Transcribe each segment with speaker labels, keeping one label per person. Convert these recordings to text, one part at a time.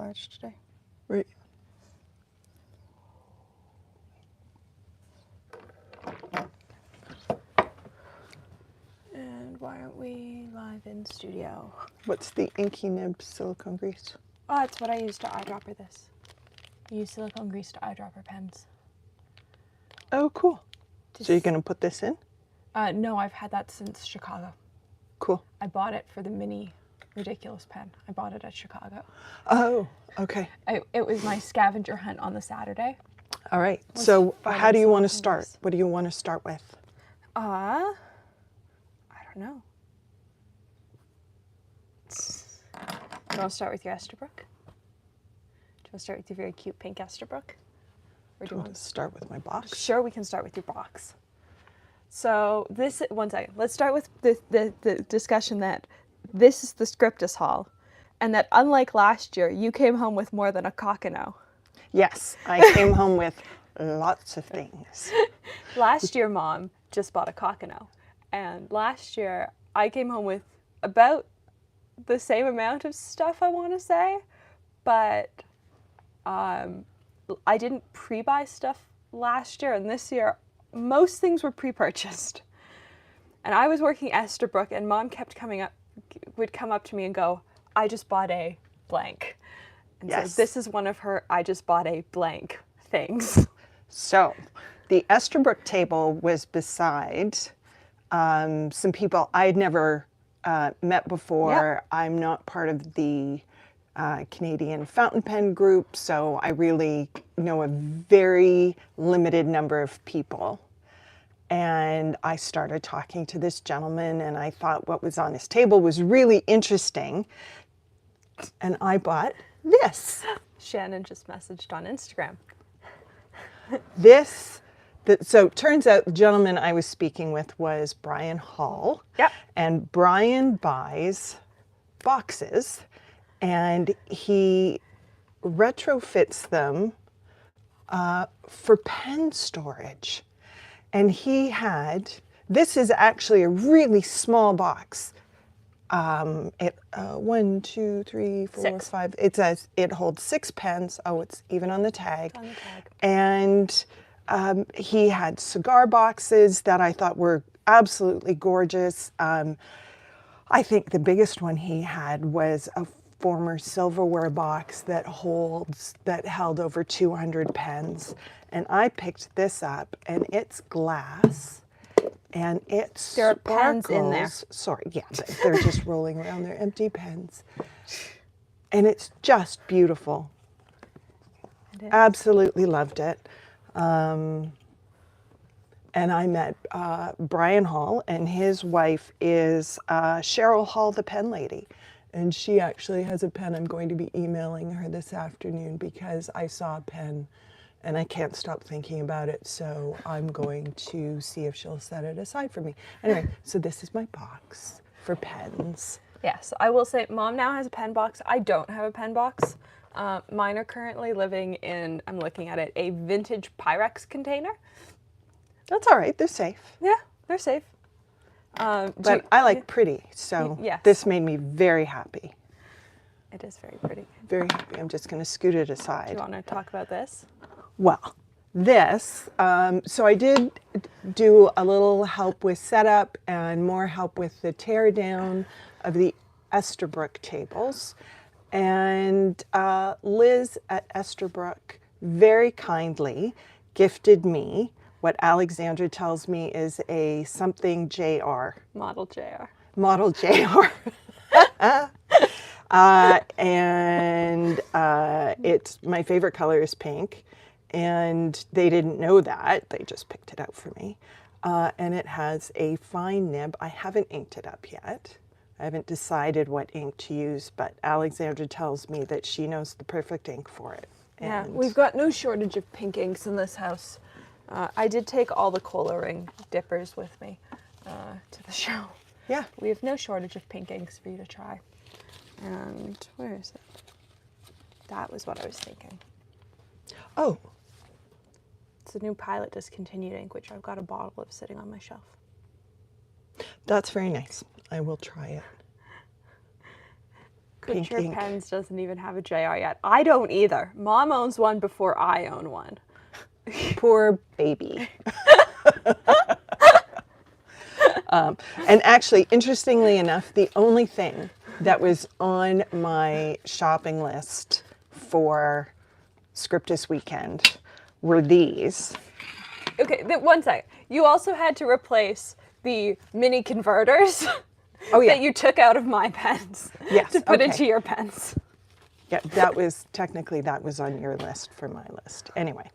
Speaker 1: large today.
Speaker 2: Right.
Speaker 1: And why aren't we live in studio?
Speaker 2: What's the inky nib silicone grease?
Speaker 1: Oh, it's what I use to eyedropper this. I use silicone grease to eyedropper pens.
Speaker 2: Oh, cool. So you're going to put this in?
Speaker 1: No, I've had that since Chicago.
Speaker 2: Cool.
Speaker 1: I bought it for the mini ridiculous pen. I bought it at Chicago.
Speaker 2: Oh, okay.
Speaker 1: It was my scavenger hunt on the Saturday.
Speaker 2: All right. So how do you want to start?
Speaker 1: grease.
Speaker 2: What do you want to start with?
Speaker 1: I don't know. You want to start with your Esterbrook? Do you want to start with your very cute pink Esterbrook? Or
Speaker 2: Do you want to start with my box?
Speaker 1: Sure, we can start with your box. So this, one second. Let's start with the discussion that this is the Scriptus haul, and that unlike last year, you came home with more than a cockano.
Speaker 2: Yes, I came home with lots of things.
Speaker 1: Last year, Mom just bought a cockano, and last year I came home with about the same amount of stuff, I want to say, but I didn't pre-buy stuff last year, and this year most things were pre-purchased. And I was working Esterbrook, and Mom would come up to me and go, I just bought a blank. And
Speaker 2: Yes.
Speaker 1: so this is one of her I just bought a blank things.
Speaker 2: So the Esterbrook table was beside some people I'd never met before.
Speaker 1: Yep.
Speaker 2: I'm not part of the Canadian fountain pen group, so I really know a very limited number of people. And I started talking to this gentleman, and I thought what was on his table was really interesting. And I bought this.
Speaker 1: Shannon just messaged on Instagram.
Speaker 2: So it turns out the gentleman I was speaking with was Brian Hall.
Speaker 1: Yep.
Speaker 2: And Brian buys boxes, and he retrofits them for pen storage. And this is actually a really small box. One, two, three, four,
Speaker 1: Six.
Speaker 2: five. It holds 6 pens. Oh, it's even on the tag.
Speaker 1: It's on the tag.
Speaker 2: And he had cigar boxes that I thought were absolutely gorgeous. I think the biggest one he had was a former silverware box that held over 200 pens. And I picked this up, and it's glass, and it
Speaker 1: There are
Speaker 2: sparkles.
Speaker 1: pens in there.
Speaker 2: Sorry, yeah, they're just rolling around. They're empty pens. And it's just beautiful.
Speaker 1: It is.
Speaker 2: Absolutely loved it. And I met Brian Hall, and his wife is Cheryl Hall, the pen lady. And she actually has a pen. I'm going to be emailing her this afternoon because I saw a pen and I can't stop thinking about it. So I'm going to see if she'll set it aside for me. Anyway, so this is my box for pens.
Speaker 1: Yes, I will say Mom now has a pen box. I don't have a pen box. Mine are currently living in, I'm looking at it, a vintage Pyrex container.
Speaker 2: That's all right. They're safe.
Speaker 1: Yeah, they're safe.
Speaker 2: But I like pretty, so
Speaker 1: Yes.
Speaker 2: this made me very happy.
Speaker 1: It is very pretty.
Speaker 2: Very happy. I'm just going to scoot it
Speaker 1: Do
Speaker 2: aside.
Speaker 1: you want to talk about this?
Speaker 2: Well, this, so I did do a little help with setup and more help with the tear down of the Esterbrook tables. And Liz at Esterbrook very kindly gifted me what Alexandra tells me is a something JR.
Speaker 1: Model JR.
Speaker 2: Model JR. It's my favorite color is pink, and they didn't know that. They just picked it out for me. And it has a fine nib. I haven't inked it up yet. I haven't decided what ink to use, but Alexandra tells me that she knows the perfect ink for it.
Speaker 1: Yeah,
Speaker 2: And
Speaker 1: we've got no shortage of pink inks in this house. I did take all the cola ring dippers with me to the show.
Speaker 2: yeah,
Speaker 1: We have no shortage of pink inks for you to try. And where is it? That was what I was thinking.
Speaker 2: oh,
Speaker 1: It's a new Pilot discontinued ink, which I've got a bottle of sitting on my shelf.
Speaker 2: that's very nice. I will try it. pink
Speaker 1: Scripture
Speaker 2: ink.
Speaker 1: Pens doesn't even have a JR yet. I don't either. Mom owns one before I own one.
Speaker 2: Poor baby. And actually, interestingly enough, the only thing that was on my shopping list for Scriptus weekend were these.
Speaker 1: Okay, one sec. You also had to replace the mini converters
Speaker 2: Oh yeah,
Speaker 1: that you took out of my pens
Speaker 2: Yes,
Speaker 1: to put
Speaker 2: okay.
Speaker 1: into your pens.
Speaker 2: yeah. That was on your list for my list. Anyway,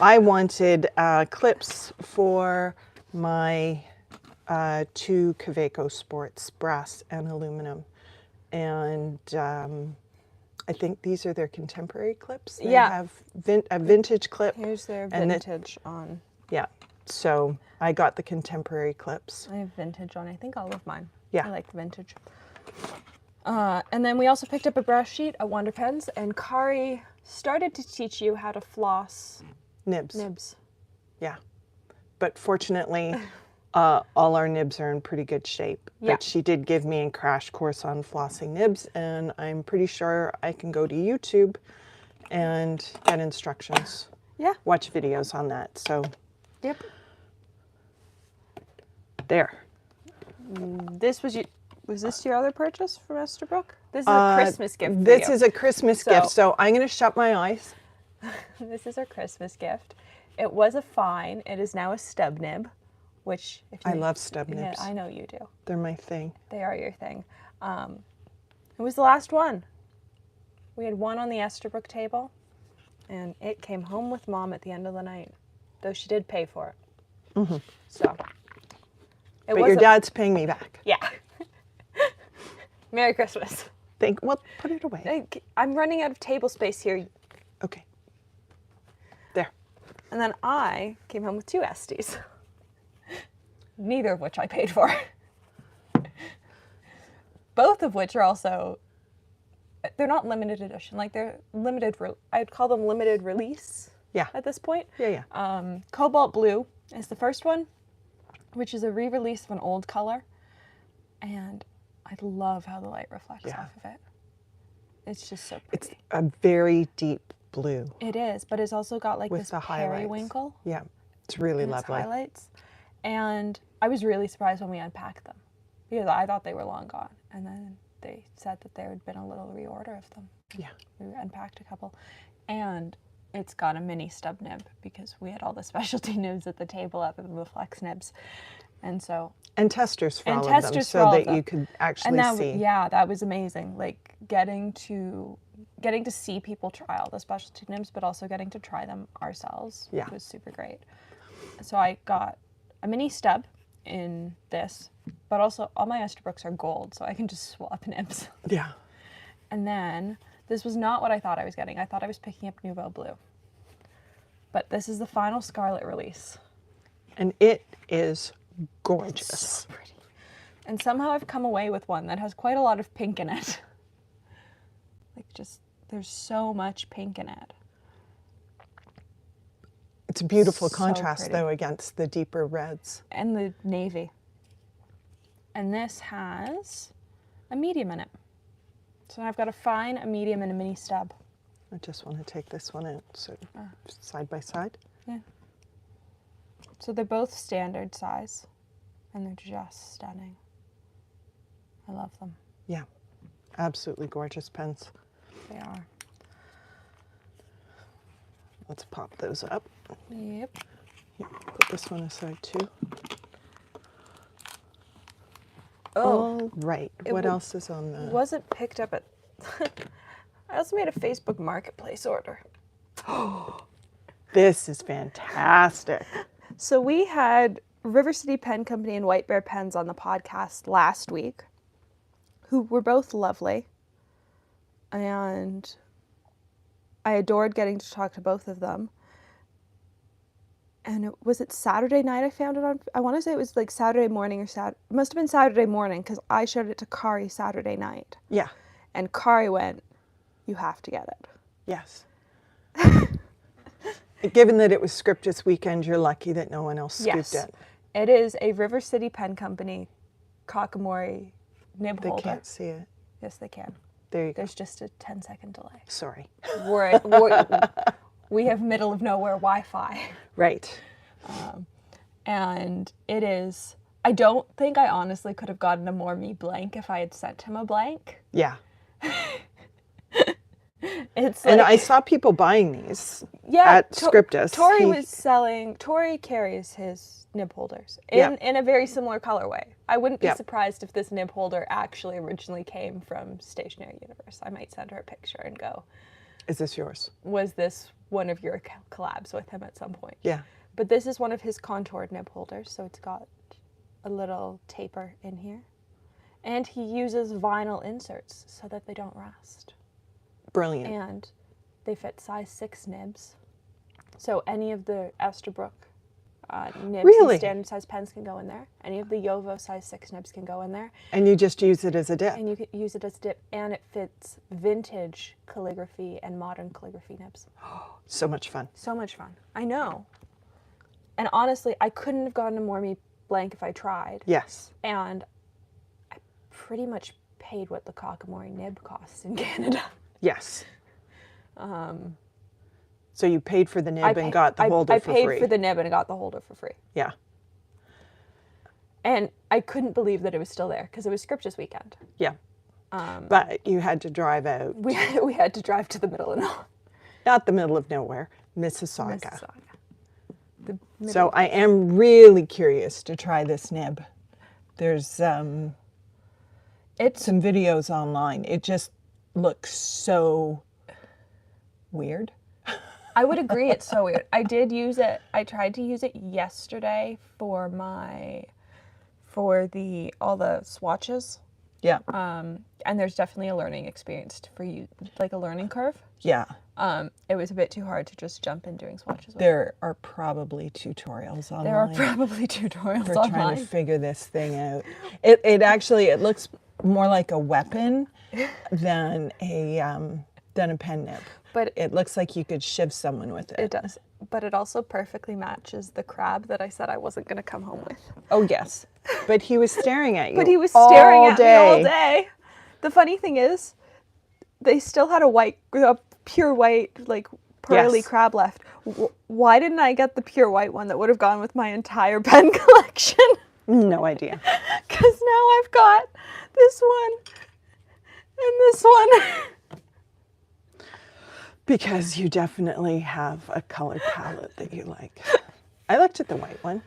Speaker 2: I wanted clips for my two Kaweco Sports, brass and aluminum, and I think these are their contemporary clips. They
Speaker 1: Yeah.
Speaker 2: have a vintage clip.
Speaker 1: Here's their
Speaker 2: and
Speaker 1: vintage on.
Speaker 2: Yeah, so I got the contemporary clips.
Speaker 1: I have vintage on, I think, all of mine.
Speaker 2: Yeah.
Speaker 1: I like the vintage. And then we also picked up a brush sheet at Wonder Pens, and Kari started to teach you how to floss
Speaker 2: Nibs.
Speaker 1: nibs.
Speaker 2: Yeah, but fortunately, all our nibs are in pretty good shape.
Speaker 1: Yeah.
Speaker 2: But she did give me a crash course on flossing nibs, and I'm pretty sure I can go to YouTube and get instructions.
Speaker 1: Yeah.
Speaker 2: Watch videos on that. So
Speaker 1: Yep.
Speaker 2: there.
Speaker 1: This was this your other purchase from Estabrook? This is a Christmas gift for
Speaker 2: This
Speaker 1: you.
Speaker 2: is a Christmas
Speaker 1: So-
Speaker 2: gift, so I'm going to shut my eyes.
Speaker 1: This is our Christmas gift. It was a fine. It is now a stub nib, which if you,
Speaker 2: I love stub
Speaker 1: Yeah,
Speaker 2: nibs.
Speaker 1: I know you do.
Speaker 2: They're my thing.
Speaker 1: They are your thing. It was the last one. We had one on the Estabrook table, and it came home with Mom at the end of the night, though she did pay for it. Mm-hmm. So. It
Speaker 2: But your dad's paying me back.
Speaker 1: Yeah. Merry Christmas.
Speaker 2: Well, put it away.
Speaker 1: I'm running out of table space here.
Speaker 2: Okay. There.
Speaker 1: And then I came home with two Estes, neither of which I paid for. Both of which are also, they're not limited edition. Like they're limited, I'd call them limited release
Speaker 2: Yeah.
Speaker 1: at this point.
Speaker 2: Yeah, yeah.
Speaker 1: Cobalt Blue is the first one, which is a re-release of an old color. And I love how the light reflects
Speaker 2: Yeah.
Speaker 1: off of it. It's just so
Speaker 2: It's
Speaker 1: pretty.
Speaker 2: a very deep blue
Speaker 1: It is, but it's also got like
Speaker 2: with
Speaker 1: this
Speaker 2: the highlights.
Speaker 1: periwinkle
Speaker 2: Yeah, it's really
Speaker 1: in its
Speaker 2: lovely.
Speaker 1: highlights. And I was really surprised when we unpacked them because I thought they were long gone. And then they said that there had been a little reorder of them.
Speaker 2: Yeah.
Speaker 1: We unpacked a couple. And it's got a mini stub nib because we had all the specialty nibs at the table other than the flex nibs. And so
Speaker 2: And testers for
Speaker 1: And
Speaker 2: all of them,
Speaker 1: testers for
Speaker 2: so
Speaker 1: all of
Speaker 2: that
Speaker 1: them.
Speaker 2: you could actually
Speaker 1: and that
Speaker 2: see.
Speaker 1: yeah, that was amazing. Like getting to see people try all the specialty nibs, but also getting to try them ourselves
Speaker 2: Yeah.
Speaker 1: was super great. So I got a mini stub in this, but also all my Estabrooks are gold, so I can just swap nibs.
Speaker 2: Yeah.
Speaker 1: And then this was not what I thought I was getting. I thought I was picking up Nouveau Blue. But this is the final Scarlet release.
Speaker 2: And it is gorgeous.
Speaker 1: Pretty. And somehow I've come away with one that has quite a lot of pink in it. Like just, there's so much pink in it.
Speaker 2: It's a beautiful
Speaker 1: So
Speaker 2: contrast,
Speaker 1: pretty.
Speaker 2: though, against the deeper reds.
Speaker 1: And the navy. And this has a medium in it. So I've got a fine, a medium, and a mini stub.
Speaker 2: I just want to take this one out, so side by side.
Speaker 1: Yeah. So they're both standard size, and they're just stunning. I love them.
Speaker 2: Yeah, absolutely gorgeous pens.
Speaker 1: They are.
Speaker 2: Let's pop those up.
Speaker 1: Yep.
Speaker 2: Put this one aside too.
Speaker 1: Oh,
Speaker 2: All right. What else is on the?
Speaker 1: wasn't picked up at. I also made a Facebook Marketplace order.
Speaker 2: This is fantastic.
Speaker 1: So we had River City Pen Company and White Bear Pens on the podcast last week, who were both lovely. And I adored getting to talk to both of them. And was it Saturday night I found it on? I want to say it was like Saturday morning or it must have been Saturday morning because I showed it to Kari Saturday night.
Speaker 2: Yeah.
Speaker 1: And Kari went, "You have to get it."
Speaker 2: Yes. Given that it was Scriptus weekend, you're lucky that no one else scooped it.
Speaker 1: It is a River City Pen Company Kakamori nib
Speaker 2: They
Speaker 1: holder.
Speaker 2: can't see it.
Speaker 1: Yes, they can.
Speaker 2: There you go.
Speaker 1: There's just a 10-second delay.
Speaker 2: Sorry.
Speaker 1: We have middle of nowhere Wi-Fi.
Speaker 2: Right.
Speaker 1: And it is, I don't think I honestly could have gotten a more me blank if I had sent him a blank.
Speaker 2: Yeah.
Speaker 1: It's
Speaker 2: And
Speaker 1: like,
Speaker 2: I saw people buying these
Speaker 1: yeah,
Speaker 2: at Scriptus.
Speaker 1: Tori carries his nib holders in a very similar colorway. I wouldn't be surprised if this nib holder actually originally came from Stationery Universe. I might send her a picture and go,
Speaker 2: Is this yours?
Speaker 1: was this one of your collabs with him at some point?
Speaker 2: Yeah.
Speaker 1: But this is one of his contoured nib holders, so it's got a little taper in here. And he uses vinyl inserts so that they don't rust.
Speaker 2: Brilliant.
Speaker 1: And they fit size 6 nibs. So any of the Esterbrook nibs
Speaker 2: Really?
Speaker 1: and standard size pens can go in there. Any of the Yovo size 6 nibs can go in there.
Speaker 2: And you just use it as a dip.
Speaker 1: And you can use it as a dip. And it fits vintage calligraphy and modern calligraphy nibs.
Speaker 2: So much fun.
Speaker 1: So much fun. I know. And honestly, I couldn't have gotten a more me blank if I tried.
Speaker 2: Yes.
Speaker 1: And I pretty much paid what the Kakamori nib costs in Canada.
Speaker 2: Yes. So you paid for the nib and got the holder for free.
Speaker 1: I paid for the nib and got the holder for free.
Speaker 2: Yeah.
Speaker 1: And I couldn't believe that it was still there because it was Scriptus weekend.
Speaker 2: Yeah. But you had to drive out.
Speaker 1: We had to drive to the middle of nowhere.
Speaker 2: Not the middle of nowhere, Mississauga.
Speaker 1: So
Speaker 2: I am really curious to try this nib. There's some videos online. It just looks so weird.
Speaker 1: I would agree, it's so weird. I did use it. I tried to use it yesterday for all the swatches.
Speaker 2: Yeah.
Speaker 1: And there's definitely a learning experience for you, like a learning curve.
Speaker 2: Yeah.
Speaker 1: It was a bit too hard to just jump in doing swatches.
Speaker 2: There are probably tutorials online.
Speaker 1: There are probably tutorials
Speaker 2: for
Speaker 1: online.
Speaker 2: trying to figure this thing out. It actually looks more like a weapon than a pen nib.
Speaker 1: But
Speaker 2: it looks like you could shiv someone with it.
Speaker 1: It does. But it also perfectly matches the crab that I said I wasn't going to come home with.
Speaker 2: Oh, yes. But he was staring at you.
Speaker 1: But he was staring at me all
Speaker 2: day.
Speaker 1: day. The funny thing is, they still had a pure white, like pearly crab left. Why didn't I get the pure white one that would have gone with my entire pen collection?
Speaker 2: No idea.
Speaker 1: Because now I've got this one and this one.
Speaker 2: Because you definitely have a color palette that you like. I looked at the white one.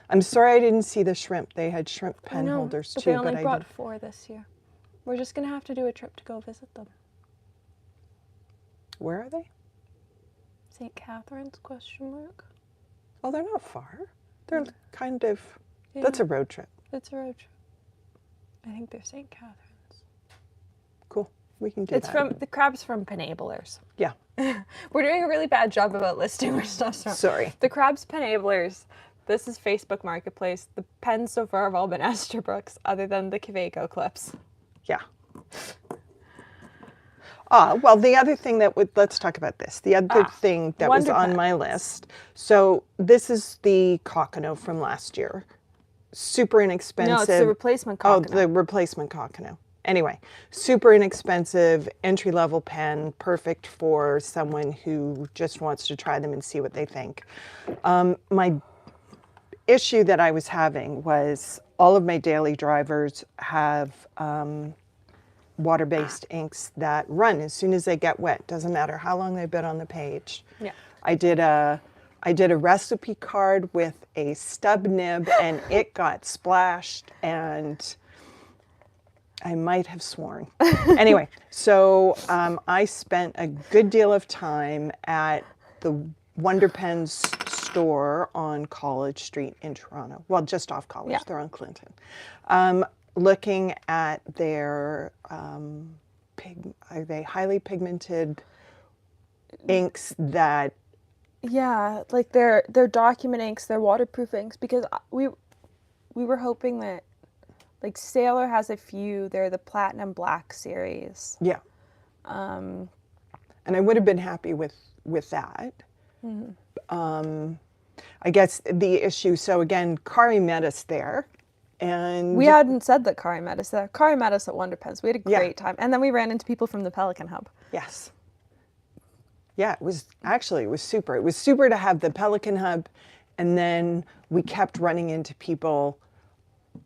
Speaker 2: I'm sorry I didn't see the shrimp. They had shrimp pen holders too.
Speaker 1: They only brought 4 this year. We're just going to have to do a trip to go visit them.
Speaker 2: Where are they?
Speaker 1: St. Catharines, question mark.
Speaker 2: Oh, they're not far. They're kind of, that's a road trip.
Speaker 1: It's a road trip. I think they're St. Catharines.
Speaker 2: Cool. We can do that.
Speaker 1: The crab's from Penablers.
Speaker 2: Yeah.
Speaker 1: We're doing a really bad job about listing our stuff.
Speaker 2: Sorry.
Speaker 1: The crab's Penablers. This is Facebook Marketplace. The pens so far have all been Esterbrook's, other than the Kaweco clips.
Speaker 2: Yeah. Well, the other thing let's talk about this. The other thing that was on my list. So this is the Cockano from last year. Super inexpensive.
Speaker 1: No, it's the replacement Cockano.
Speaker 2: Oh, the replacement Cockano. Anyway, super inexpensive, entry-level pen, perfect for someone who just wants to try them and see what they think. My issue that I was having was all of my daily drivers have water-based inks that run as soon as they get wet. Doesn't matter how long they've been on the page.
Speaker 1: Yeah.
Speaker 2: I did a recipe card with a stub nib and it got splashed and I might have sworn. Anyway, so I spent a good deal of time at the Wonder Pens store on College Street in Toronto. Well, just off College. Yeah. They're on Clinton. Looking at their are they highly pigmented inks that...
Speaker 1: Yeah, like they're document inks, they're waterproof inks, because we were hoping that, like, Sailor has a few. They're the Platinum Black series.
Speaker 2: Yeah. And I would have been happy with that. Mm-hmm. I guess the issue, so again, Kari met us there, And
Speaker 1: We hadn't said that Kari met us there. Kari met us at Wonder Pens. We had a
Speaker 2: Yeah.
Speaker 1: great time. And then we ran into people from the Pelican Hub.
Speaker 2: yes. Yeah, it was super. It was super to have the Pelican Hub, and then we kept running into people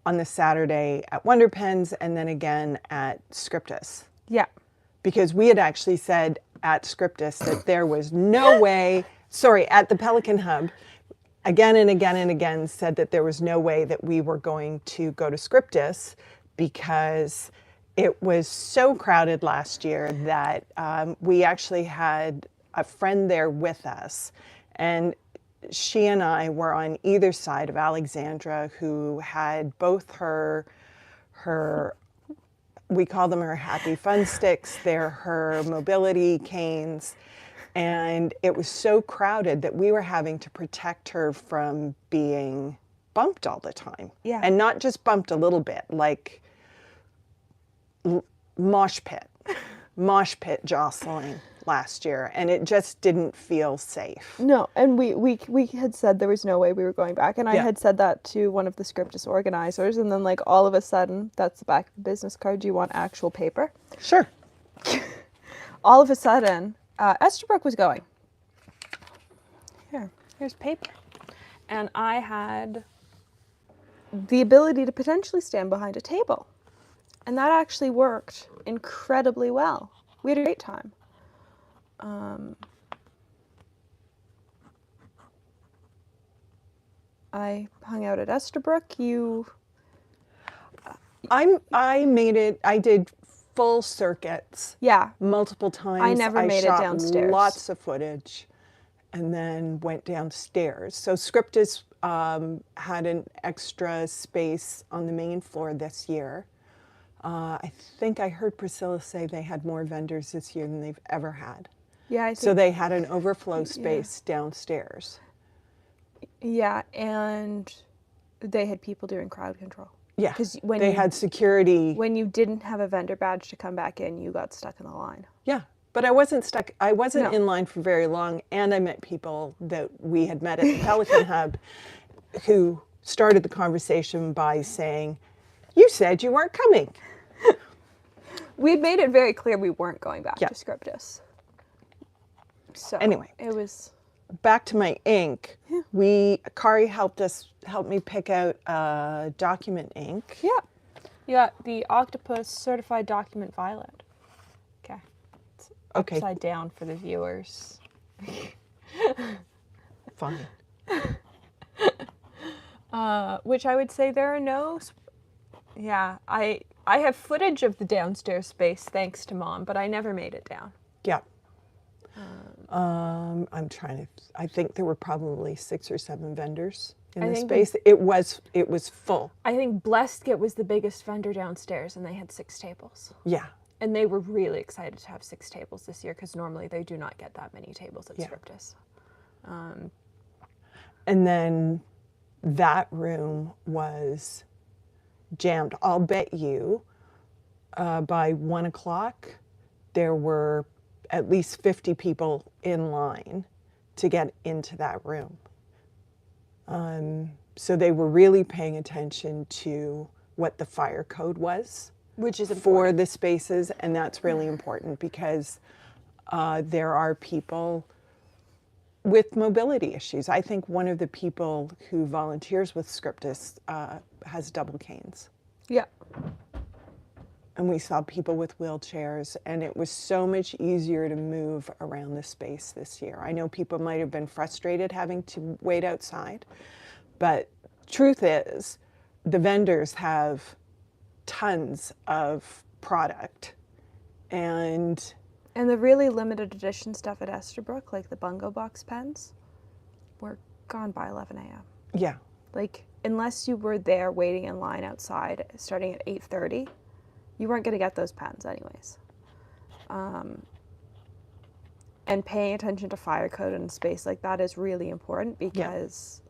Speaker 2: on the Saturday at Wonder Pens and then again at Scriptus.
Speaker 1: Yeah.
Speaker 2: Because we had actually said at Scriptus that there was no way, at the Pelican Hub, again and again and again said that there was no way that we were going to go to Scriptus because it was so crowded last year that we actually had a friend there with us. And she and I were on either side of Alexandra, who had both her we call them her happy fun sticks, they're her mobility canes. And it was so crowded that we were having to protect her from being bumped all the time.
Speaker 1: Yeah.
Speaker 2: And not just bumped a little bit, like mosh pit jostling last year. And it just didn't feel safe.
Speaker 1: No, and we had said there was no way we were going back. And I
Speaker 2: Yeah.
Speaker 1: had said that to one of the Scriptus organizers. And then, like, all of a sudden, that's the back of the business card. Do you want actual paper?
Speaker 2: Sure.
Speaker 1: All of a sudden, Estabrook was going. Here's paper. And I had the ability to potentially stand behind a table. And that actually worked incredibly well. We had a great time. I hung out at Estabrook.
Speaker 2: I did full circuits
Speaker 1: Yeah.
Speaker 2: multiple times.
Speaker 1: I never made it
Speaker 2: shot
Speaker 1: downstairs.
Speaker 2: Lots of footage, and then went downstairs. So Scriptus had an extra space on the main floor this year. I think I heard Priscilla say they had more vendors this year than they've ever had.
Speaker 1: Yeah, I
Speaker 2: So
Speaker 1: think,
Speaker 2: they had an overflow space downstairs.
Speaker 1: yeah, and they had people doing crowd control.
Speaker 2: Yeah,
Speaker 1: 'Cause when
Speaker 2: they
Speaker 1: you-
Speaker 2: had security.
Speaker 1: When you didn't have a vendor badge to come back in, you got stuck in the line.
Speaker 2: Yeah, but I wasn't stuck. I wasn't
Speaker 1: No.
Speaker 2: in line for very long, and I met people that we had met at the Pelican Hub who started the conversation by saying, "You said you weren't coming."
Speaker 1: We'd made it very clear we weren't going back
Speaker 2: Yeah.
Speaker 1: to Scriptus. So
Speaker 2: Anyway.
Speaker 1: it was
Speaker 2: Back to my ink. Kari helped me pick out document ink.
Speaker 1: yeah, the Octopus Certified Document Violet. Okay. It's
Speaker 2: Okay.
Speaker 1: upside down for the viewers.
Speaker 2: Fine.
Speaker 1: Which I would say there are no. Yeah, I have footage of the downstairs space thanks to Mom, but I never made it down.
Speaker 2: Yeah. I'm trying to. I think there were probably 6 or 7 vendors in
Speaker 1: I
Speaker 2: the
Speaker 1: think
Speaker 2: space. It was full.
Speaker 1: I think Blessed was the biggest vendor downstairs, and they had 6 tables.
Speaker 2: Yeah.
Speaker 1: And they were really excited to have 6 tables this year because normally they do not get that many tables at
Speaker 2: Yeah.
Speaker 1: Scriptus.
Speaker 2: And then that room was jammed. I'll bet you by 1 o'clock there were at least 50 people in line to get into that room. So they were really paying attention to what the fire code was.
Speaker 1: Which is
Speaker 2: for the spaces, and that's really important because there are people with mobility issues. I think one of the people who volunteers with Scriptus has double canes.
Speaker 1: Yeah.
Speaker 2: And we saw people with wheelchairs, and it was so much easier to move around the space this year. I know people might have been frustrated having to wait outside, but truth is, the vendors have tons of product, and
Speaker 1: And the really limited edition stuff at Estabrook, like the Bungo Box pens, were gone by 11 a.m.
Speaker 2: yeah,
Speaker 1: Like, unless you were there waiting in line outside starting at 8:30, you weren't going to get those pens anyways. And paying attention to fire code in a space like that is really important because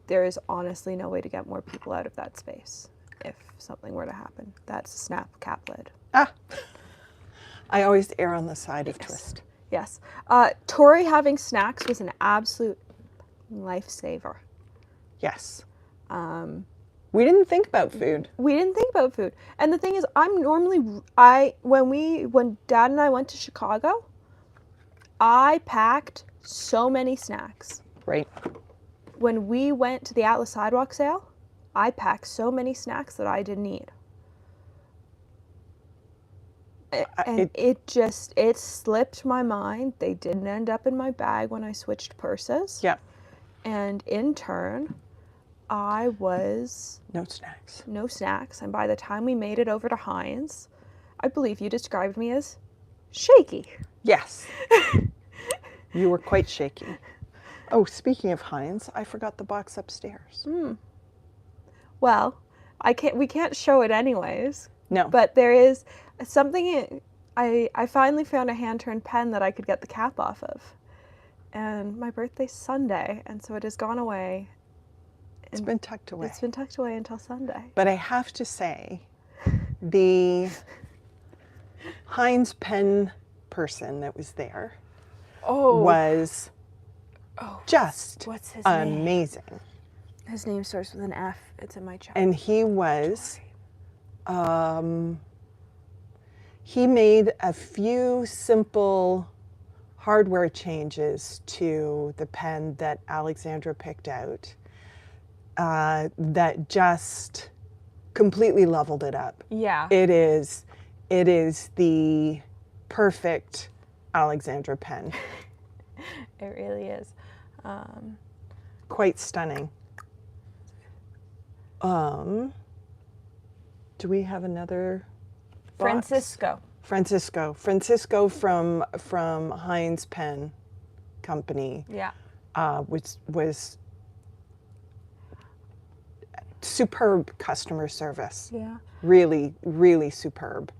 Speaker 1: there is honestly no way to get more people out of that space if something were to happen. That's a snap cap lid.
Speaker 2: I always err on the side of twist.
Speaker 1: Yes. Tori having snacks was an absolute lifesaver.
Speaker 2: Yes. We didn't think about food.
Speaker 1: We didn't think about food. And the thing is, when Dad and I went to Chicago, I packed so many snacks.
Speaker 2: Right.
Speaker 1: When we went to the Atlas Sidewalk sale, I packed so many snacks that I didn't eat. And it slipped my mind. They didn't end up in my bag when I switched purses.
Speaker 2: Yeah.
Speaker 1: And in turn, I was
Speaker 2: No snacks.
Speaker 1: no snacks. And by the time we made it over to Heinz, I believe you described me as shaky.
Speaker 2: Yes. You were quite shaky. Oh, speaking of Heinz, I forgot the box upstairs.
Speaker 1: Well, we can't show it anyways.
Speaker 2: No.
Speaker 1: But there is something. I finally found a hand-turned pen that I could get the cap off of. And my birthday's Sunday, and so it has gone away.
Speaker 2: It's been tucked away.
Speaker 1: It's been tucked away until Sunday.
Speaker 2: But I have to say, the Heinz pen person that was there was just
Speaker 1: what's his name?
Speaker 2: amazing.
Speaker 1: His name starts with an F. It's in my chat.
Speaker 2: And he was, he made a few simple hardware changes to the pen that Alexandra picked out that just completely leveled it up.
Speaker 1: Yeah.
Speaker 2: It is the perfect Alexandra pen.
Speaker 1: It really is.
Speaker 2: Quite stunning. Do we have another box? Francisco from Heinz Pen Company.
Speaker 1: Yeah.
Speaker 2: Was superb customer service.
Speaker 1: Yeah.
Speaker 2: Really, really superb.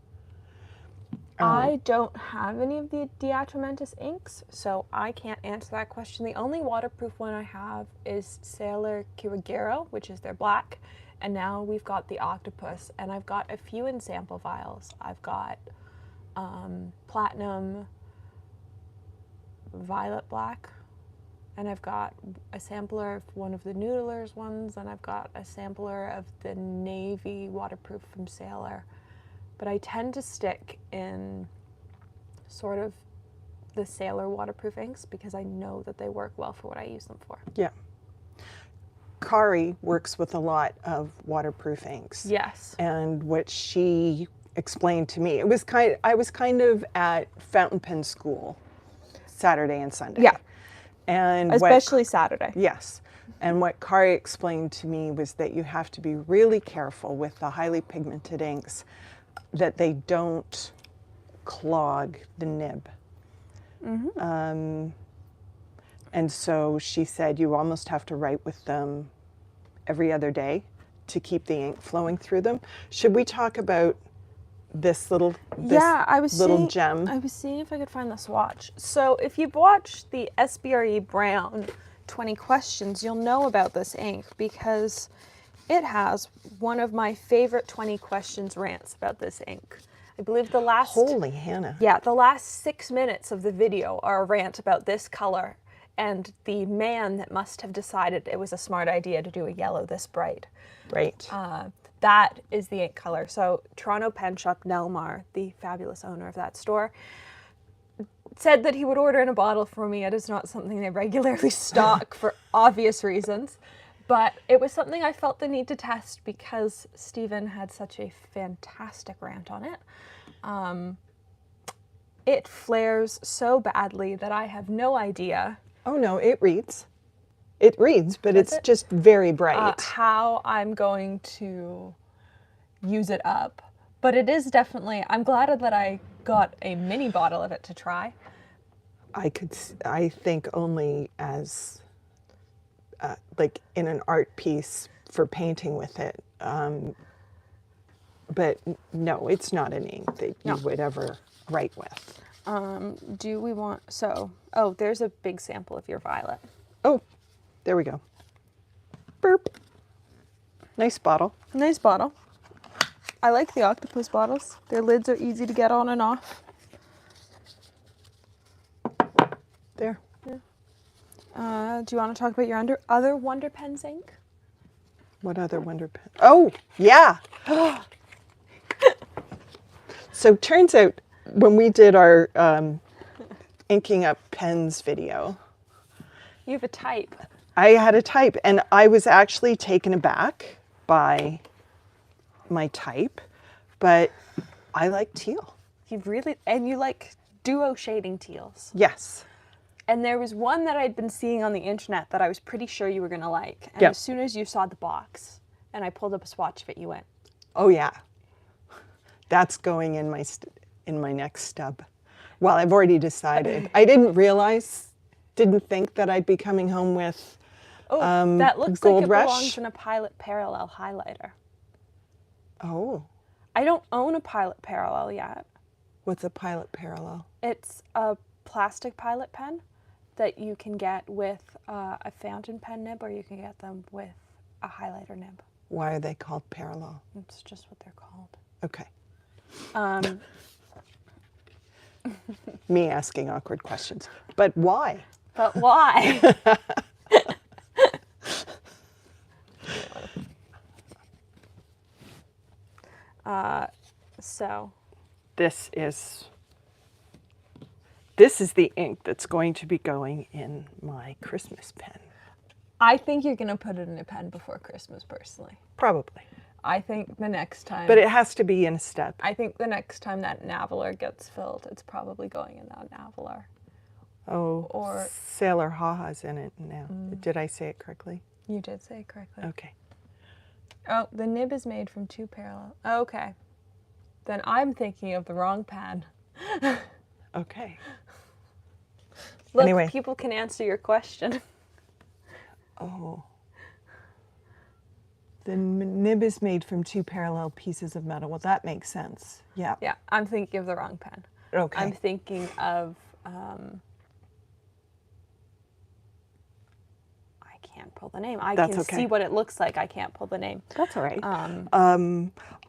Speaker 1: I don't have any of the Diatramentis inks, so I can't answer that question. The only waterproof one I have is Sailor Kirigiro, which is their black, and now we've got the octopus, and I've got a few in sample vials. I've got platinum, violet black, and I've got a sampler of one of the Noodlers ones, and I've got a sampler of the navy waterproof from Sailor. But I tend to stick in sort of the Sailor waterproof inks because I know that they work well for what I use them for.
Speaker 2: Yeah. Kari works with a lot of waterproof inks.
Speaker 1: Yes.
Speaker 2: And what she explained to me, I was kind of at fountain pen school Saturday and Sunday.
Speaker 1: Yeah.
Speaker 2: And
Speaker 1: especially Saturday.
Speaker 2: Yes. And what Kari explained to me was that you have to be really careful with the highly pigmented inks that they don't clog the nib.
Speaker 1: Mm-hmm.
Speaker 2: And so she said you almost have to write with them every other day to keep the ink flowing through them. Should we talk about this little gem?
Speaker 1: I was seeing if I could find the swatch. So if you've watched the SBRE Brown 20 questions, you'll know about this ink because it has one of my favorite 20 questions rants about this ink. I believe the last...
Speaker 2: Holy Hannah.
Speaker 1: Yeah, the last 6 minutes of the video are a rant about this color and the man that must have decided it was a smart idea to do a yellow this bright.
Speaker 2: Right.
Speaker 1: That is the ink color. So Toronto Pen Shop, Nelmar, the fabulous owner of that store, said that he would order in a bottle for me. It is not something they regularly stock for obvious reasons. But it was something I felt the need to test because Stephen had such a fantastic rant on it. It flares so badly that I have no idea.
Speaker 2: Oh no, it reads. It reads, but it's just very bright.
Speaker 1: How I'm going to use it up. But it is definitely, I'm glad that I got a mini bottle of it to try.
Speaker 2: I think only as like in an art piece for painting with it. But no, it's not an ink that you would ever write with.
Speaker 1: Do we want, there's a big sample of your violet.
Speaker 2: Oh, there we go. Burp. Nice bottle.
Speaker 1: Nice bottle. I like the octopus bottles. Their lids are easy to get on and off.
Speaker 2: There.
Speaker 1: Yeah. Do you want to talk about your other Wonder Pens ink?
Speaker 2: What other Wonder Pen? Oh, yeah. So turns out when we did our inking up pens video,
Speaker 1: You have a type.
Speaker 2: I had a type, and I was actually taken aback by my type, but I like teal.
Speaker 1: And you like duo shading teals.
Speaker 2: Yes.
Speaker 1: And there was one that I'd been seeing on the internet that I was pretty sure you were going to like. And
Speaker 2: Yep.
Speaker 1: as soon as you saw the box and I pulled up a swatch of it, you went,
Speaker 2: Oh yeah. That's going in my next stub. Well, I've already decided. I didn't think that I'd be coming home with
Speaker 1: that looks
Speaker 2: Gold
Speaker 1: like it
Speaker 2: Rush.
Speaker 1: belongs in a Pilot Parallel highlighter.
Speaker 2: Oh,
Speaker 1: I don't own a Pilot Parallel yet.
Speaker 2: what's a Pilot Parallel?
Speaker 1: It's a plastic Pilot pen that you can get with a fountain pen nib, or you can get them with a highlighter nib.
Speaker 2: Why are they called parallel?
Speaker 1: It's just what they're called.
Speaker 2: Okay.
Speaker 1: Um,
Speaker 2: Me asking awkward questions. But why?
Speaker 1: but why? So
Speaker 2: This is the ink that's going to be going in my Christmas pen.
Speaker 1: I think you're going to put it in a pen before Christmas, personally.
Speaker 2: Probably.
Speaker 1: I think the next time...
Speaker 2: But it has to be in a step.
Speaker 1: I think the next time that Naveler gets filled, it's probably going in that Naveler.
Speaker 2: Oh,
Speaker 1: Or-
Speaker 2: Sailor Haha's in it now. Did I say it correctly?
Speaker 1: You did say it correctly.
Speaker 2: Okay.
Speaker 1: Oh, the nib is made from two parallel... Okay. Then I'm thinking of the wrong pen.
Speaker 2: Okay.
Speaker 1: Look,
Speaker 2: Anyway.
Speaker 1: people can answer your question.
Speaker 2: Oh. The nib is made from two parallel pieces of metal. Well, that makes sense. Yeah.
Speaker 1: Yeah, I'm thinking of the wrong pen.
Speaker 2: Okay.
Speaker 1: I'm thinking of... I can't pull the name. I
Speaker 2: That's
Speaker 1: can
Speaker 2: okay.
Speaker 1: see what it looks like. I can't pull the name.
Speaker 2: That's all right.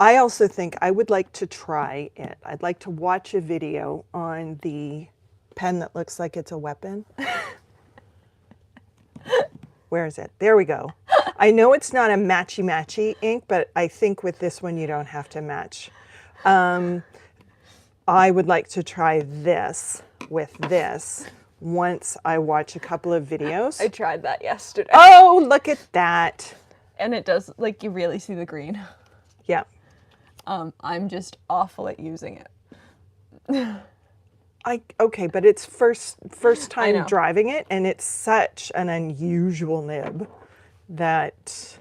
Speaker 2: I also think I would like to try it. I'd like to watch a video on the pen that looks like it's a weapon. Where is it? There we go. I know it's not a matchy-matchy ink, but I think with this one you don't have to match. I would like to try this with this once I watch a couple of videos.
Speaker 1: I tried that yesterday.
Speaker 2: Oh, look at that.
Speaker 1: And it does, like, you really see the green.
Speaker 2: Yeah.
Speaker 1: I'm just awful at using it.
Speaker 2: Okay, but it's first
Speaker 1: I know.
Speaker 2: time driving it, and it's such an unusual nib that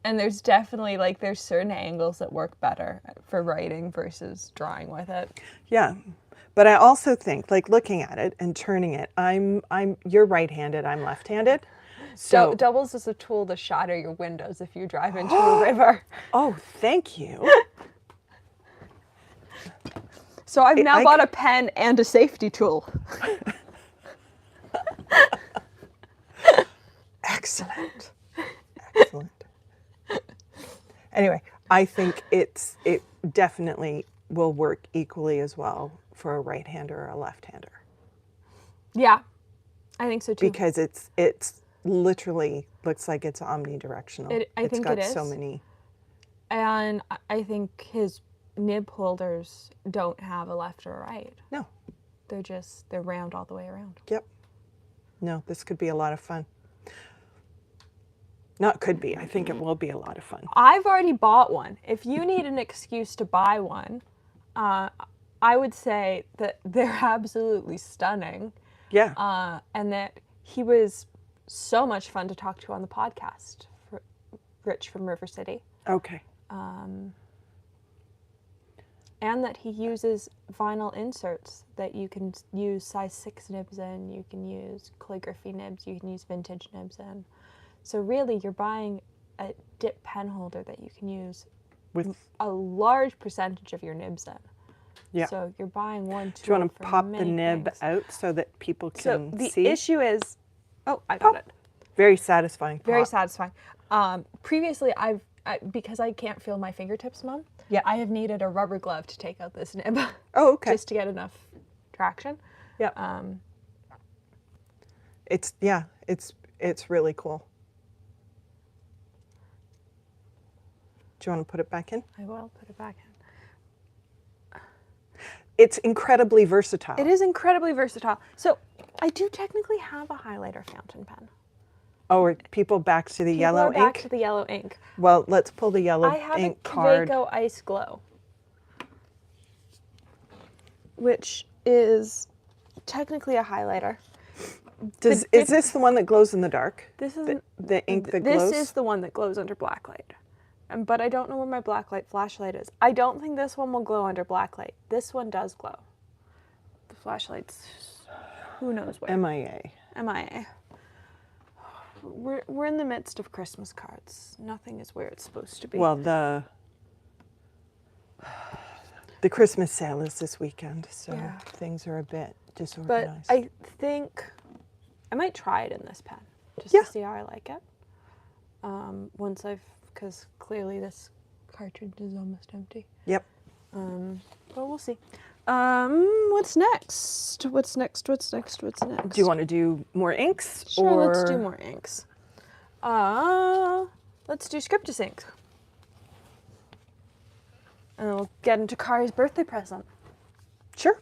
Speaker 1: And there's definitely, like, there's certain angles that work better for writing versus drawing with it.
Speaker 2: yeah. But I also think, like, looking at it and turning it, you're right-handed, I'm left-handed. So
Speaker 1: Doubles as a tool to shatter your windows if you drive into a river.
Speaker 2: oh, thank you.
Speaker 1: So I've now
Speaker 2: I
Speaker 1: bought a pen and a safety tool.
Speaker 2: Excellent. Excellent. Anyway, I think it definitely will work equally as well for a right-hander or a left-hander.
Speaker 1: Yeah, I think so too.
Speaker 2: Because it's literally looks like it's omnidirectional.
Speaker 1: I think it
Speaker 2: It's got so
Speaker 1: is.
Speaker 2: many.
Speaker 1: And I think his nib holders don't have a left or a right.
Speaker 2: No.
Speaker 1: They're round all the way around.
Speaker 2: Yep. No, this could be a lot of fun. Not could be. I think it will be a lot of fun.
Speaker 1: I've already bought one. If you need an excuse to buy one, I would say that they're absolutely stunning.
Speaker 2: Yeah.
Speaker 1: And that he was so much fun to talk to on the podcast, Rich from River City.
Speaker 2: Okay.
Speaker 1: And that he uses vinyl inserts that you can use size 6 nibs in, you can use calligraphy nibs, you can use vintage nibs in. So really, you're buying a dip pen holder that you can use
Speaker 2: With
Speaker 1: a large percentage of your nibs in.
Speaker 2: yeah.
Speaker 1: So you're buying one tool.
Speaker 2: Do you want to
Speaker 1: for
Speaker 2: pop the
Speaker 1: many
Speaker 2: nib
Speaker 1: things.
Speaker 2: out so that people
Speaker 1: So
Speaker 2: can
Speaker 1: the
Speaker 2: see?
Speaker 1: issue is, oh, I got it.
Speaker 2: Very satisfying.
Speaker 1: Very
Speaker 2: pop.
Speaker 1: satisfying. Previously, because I can't feel my fingertips, Mom.
Speaker 2: Yeah.
Speaker 1: I have needed a rubber glove to take out this nib.
Speaker 2: Oh, okay.
Speaker 1: Just to get enough traction.
Speaker 2: It's really cool. Do you want to put it back in?
Speaker 1: I will put it back in.
Speaker 2: It's incredibly versatile.
Speaker 1: It is incredibly versatile. So I do technically have a highlighter fountain pen.
Speaker 2: Oh, are people back to the yellow
Speaker 1: People are
Speaker 2: ink?
Speaker 1: back to the yellow ink.
Speaker 2: Well, let's pull the yellow
Speaker 1: I have
Speaker 2: ink
Speaker 1: a
Speaker 2: card.
Speaker 1: Kaweco Ice Glow, which is technically a highlighter.
Speaker 2: Is this the one that glows in the dark?
Speaker 1: This is
Speaker 2: The ink that glows?
Speaker 1: This is the one that glows under blacklight. But I don't know where my blacklight flashlight is. I don't think this one will glow under blacklight. This one does glow. The flashlight's who knows where.
Speaker 2: MIA.
Speaker 1: MIA. We're in the midst of Christmas cards. Nothing is where it's supposed to be.
Speaker 2: Well, the Christmas sale is this weekend, so
Speaker 1: Yeah.
Speaker 2: things are a bit
Speaker 1: but
Speaker 2: disorganized.
Speaker 1: I think I might try it in this pen just
Speaker 2: Yeah.
Speaker 1: to see how I like it. Because clearly this cartridge is almost empty.
Speaker 2: Yep.
Speaker 1: But we'll see. What's next? What's next?
Speaker 2: Do you want to do more inks?
Speaker 1: Sure,
Speaker 2: or...
Speaker 1: let's do more inks. Let's do Scriptus ink. And then we'll get into Kari's birthday present.
Speaker 2: Sure.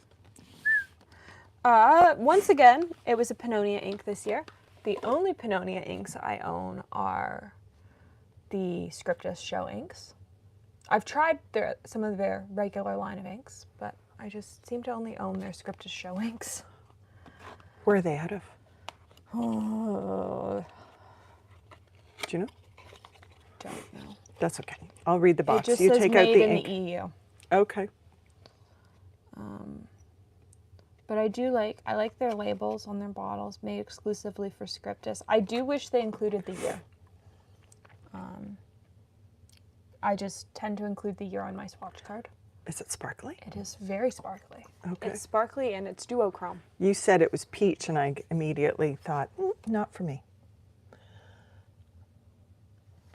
Speaker 1: Once again, it was a Pannonia ink this year. The only Pannonia inks I own are the Scriptus show inks. I've tried some of their regular line of inks, but I just seem to only own their Scriptus show inks.
Speaker 2: Where are they out of?
Speaker 1: Oh,
Speaker 2: Do you know?
Speaker 1: don't know.
Speaker 2: That's okay. I'll read the
Speaker 1: It
Speaker 2: box.
Speaker 1: just
Speaker 2: You
Speaker 1: says
Speaker 2: take out
Speaker 1: made
Speaker 2: the
Speaker 1: in
Speaker 2: ink.
Speaker 1: the EU.
Speaker 2: Okay.
Speaker 1: But I like their labels on their bottles, made exclusively for Scriptus. I do wish they included the year. I just tend to include the year on my swatch card.
Speaker 2: Is it sparkly?
Speaker 1: It is very sparkly.
Speaker 2: Okay.
Speaker 1: It's sparkly and it's duochrome.
Speaker 2: You said it was peach, and I immediately thought, not for me.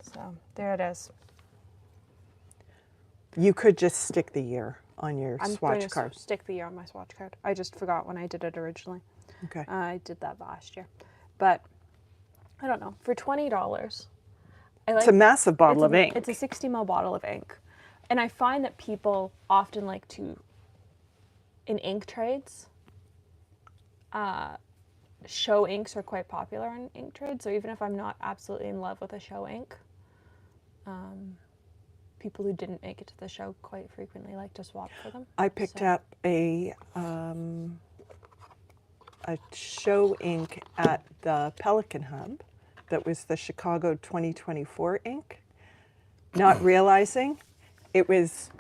Speaker 1: So there it is.
Speaker 2: You could just stick the year on your
Speaker 1: I'm
Speaker 2: swatch
Speaker 1: going to
Speaker 2: card.
Speaker 1: stick the year on my swatch card. I just forgot when I did it originally.
Speaker 2: Okay.
Speaker 1: I did that last year. But I don't know. For $20,
Speaker 2: It's a massive bottle of ink.
Speaker 1: It's a 60 ml bottle of ink. And I find that people often like to, in ink trades, show inks are quite popular in ink trades. So even if I'm not absolutely in love with a show ink, people who didn't make it to the show quite frequently like to swap for them.
Speaker 2: I picked up a show ink at the Pelican Hub that was the Chicago 2024 ink, not realizing it was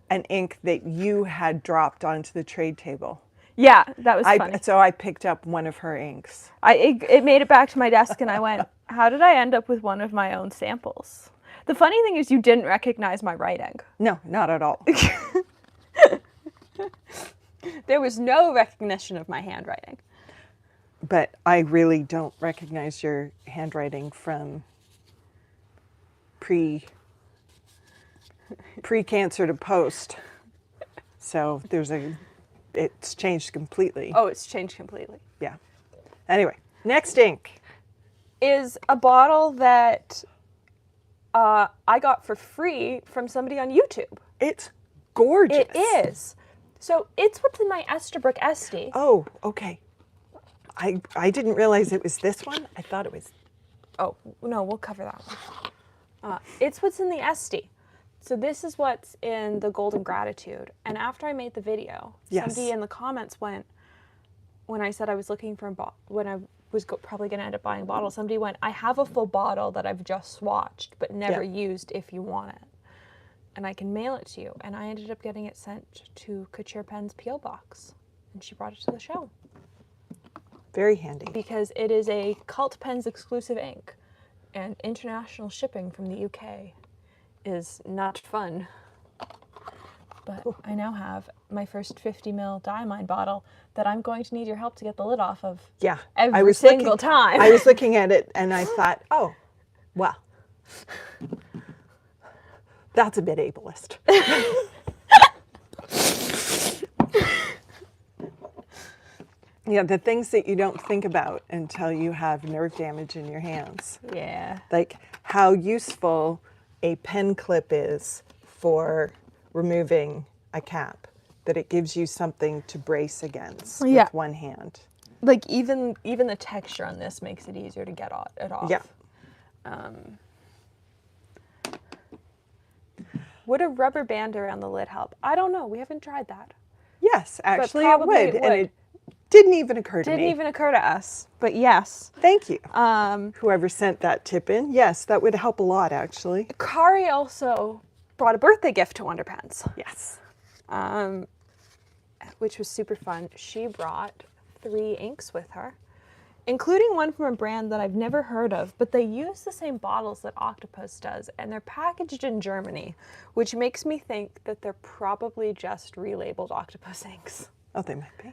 Speaker 2: an ink that you had dropped onto the trade table.
Speaker 1: Yeah, that was funny.
Speaker 2: So I picked up one of her inks.
Speaker 1: It made it back to my desk and I went, how did I end up with one of my own samples? The funny thing is you didn't recognize my writing.
Speaker 2: No, not at all.
Speaker 1: There was no recognition of my handwriting.
Speaker 2: But I really don't recognize your handwriting from pre-cancer to post. So it's changed completely.
Speaker 1: Oh, it's changed completely.
Speaker 2: Yeah. Anyway, next ink
Speaker 1: Is a bottle that I got for free from somebody on YouTube.
Speaker 2: It's gorgeous.
Speaker 1: It is. So it's what's in my Esterbrook Esty.
Speaker 2: Oh, okay. I didn't realize it was this one. I thought it was.
Speaker 1: Oh, no, we'll cover that one. It's what's in the Esty. So this is what's in the Golden Gratitude. And after I made the video,
Speaker 2: Yes.
Speaker 1: somebody in the comments went, when I said I was looking for when I was probably going to end up buying a bottle, somebody went, I have a full bottle that I've just swatched but never used if you want it. And I can mail it to you. And I ended up getting it sent to Couture Pen's P.O. Box. And she brought it to the show.
Speaker 2: Very handy.
Speaker 1: Because it is a Cult Pens exclusive ink. And international shipping from the UK is not fun. But I now have my first 50 ml diamine bottle that I'm going to need your help to get the lid off of.
Speaker 2: Yeah.
Speaker 1: Every single time.
Speaker 2: I was looking at it and I thought, oh, well, that's a bit ableist. Yeah, the things that you don't think about until you have nerve damage in your hands.
Speaker 1: Yeah.
Speaker 2: Like how useful a pen clip is for removing a cap, that it gives you something to brace against
Speaker 1: Yeah.
Speaker 2: with one hand.
Speaker 1: Like even the texture on this makes it easier to get it off.
Speaker 2: Yeah.
Speaker 1: Would a rubber band around the lid help? I don't know. We haven't tried that.
Speaker 2: Yes, actually it
Speaker 1: probably
Speaker 2: would.
Speaker 1: it
Speaker 2: And
Speaker 1: would.
Speaker 2: it didn't even occur to
Speaker 1: Didn't
Speaker 2: me.
Speaker 1: even occur to us. But yes.
Speaker 2: Thank you. Whoever sent that tip in. Yes, that would help a lot, actually.
Speaker 1: Kari also brought a birthday gift to Wonder Pens,
Speaker 2: Yes.
Speaker 1: which was super fun. She brought 3 inks with her, including one from a brand that I've never heard of, but they use the same bottles that Octopus does, and they're packaged in Germany, which makes me think that they're probably just relabeled Octopus inks,
Speaker 2: Oh, they might be.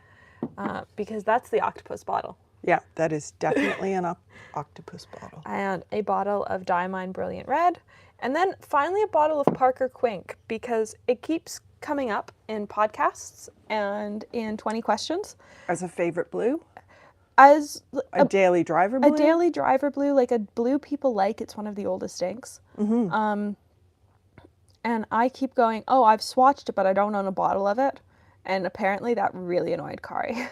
Speaker 1: because that's the Octopus bottle.
Speaker 2: Yeah, that is definitely an octopus bottle.
Speaker 1: And a bottle of Diamine Brilliant Red, and then finally a bottle of Parker Quink, because it keeps coming up in podcasts and in 20 questions
Speaker 2: As a favorite blue?
Speaker 1: as
Speaker 2: A daily driver blue?
Speaker 1: a daily driver blue, like a blue people like. It's one of the oldest inks. And I keep going, oh, I've swatched it, but I don't own a bottle of it. And apparently that really annoyed Kari.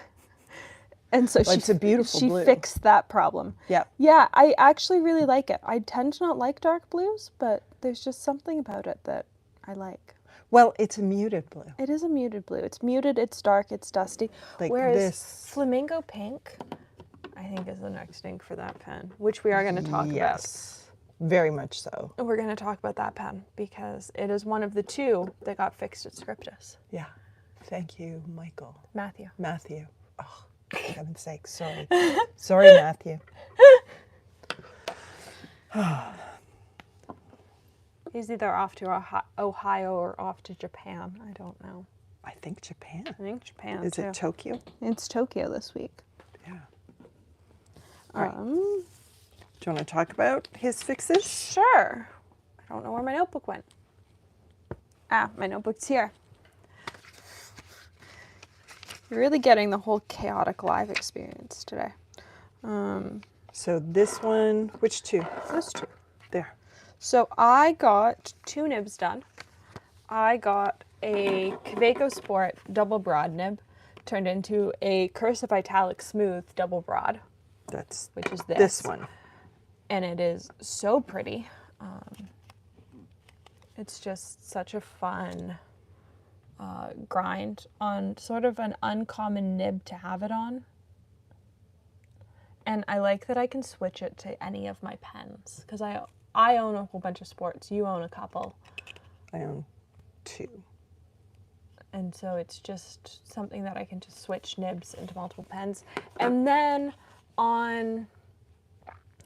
Speaker 1: And so
Speaker 2: It's a beautiful
Speaker 1: she
Speaker 2: blue.
Speaker 1: fixed that problem.
Speaker 2: Yeah.
Speaker 1: Yeah, I actually really like it. I tend to not like dark blues, but there's just something about it that I like.
Speaker 2: Well, it's a muted blue.
Speaker 1: It is a muted blue. It's muted, it's dark, it's dusty.
Speaker 2: Like
Speaker 1: Whereas
Speaker 2: this.
Speaker 1: Flamingo Pink, I think, is the next ink for that pen, which we are going to talk about.
Speaker 2: Yes, very much so.
Speaker 1: We're going to talk about that pen because it is one of the 2 that got fixed at Scriptus.
Speaker 2: Yeah. Thank you, Michael.
Speaker 1: Matthew.
Speaker 2: Oh, for heaven's sake, sorry. Sorry, Matthew.
Speaker 1: He's either off to Ohio or off to Japan. I don't know.
Speaker 2: I think Japan.
Speaker 1: I think Japan,
Speaker 2: Is
Speaker 1: too.
Speaker 2: it Tokyo?
Speaker 1: It's Tokyo this week.
Speaker 2: Yeah. Right.
Speaker 1: Um,
Speaker 2: Do you want to talk about his fixes?
Speaker 1: Sure. I don't know where my notebook went. Ah, my notebook's here. You're really getting the whole chaotic live experience today.
Speaker 2: So this one, which 2?
Speaker 1: Those 2.
Speaker 2: There.
Speaker 1: So I got 2 nibs done. I got a Kaweco Sport double broad nib turned into a cursive italic smooth double broad,
Speaker 2: That's
Speaker 1: which is this.
Speaker 2: this one.
Speaker 1: And it is so pretty. It's just such a fun grind on sort of an uncommon nib to have it on. And I like that I can switch it to any of my pens because I own a whole bunch of sports. You own a couple.
Speaker 2: I own 2.
Speaker 1: And so it's just something that I can just switch nibs into multiple pens. And then on,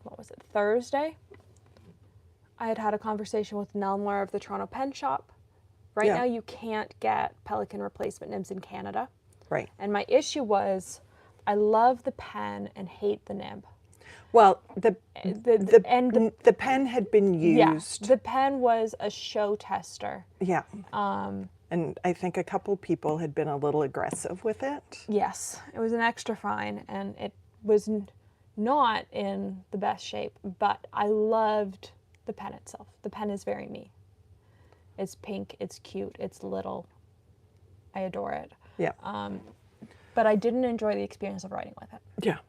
Speaker 1: what was it, Thursday, I had a conversation with Nelmar of the Toronto Pen Shop. Right
Speaker 2: Yeah.
Speaker 1: now you can't get Pelican replacement nibs in Canada.
Speaker 2: Right.
Speaker 1: And my issue was I love the pen and hate the nib.
Speaker 2: Well, the pen had been
Speaker 1: Yeah,
Speaker 2: used.
Speaker 1: the pen was a show tester.
Speaker 2: Yeah. And I think a couple people had been a little aggressive with it.
Speaker 1: Yes, it was an extra fine, and it was not in the best shape, but I loved the pen itself. The pen is very me. It's pink, it's cute, it's little. I adore it.
Speaker 2: Yeah.
Speaker 1: But I didn't enjoy the experience of writing with it.
Speaker 2: Yeah.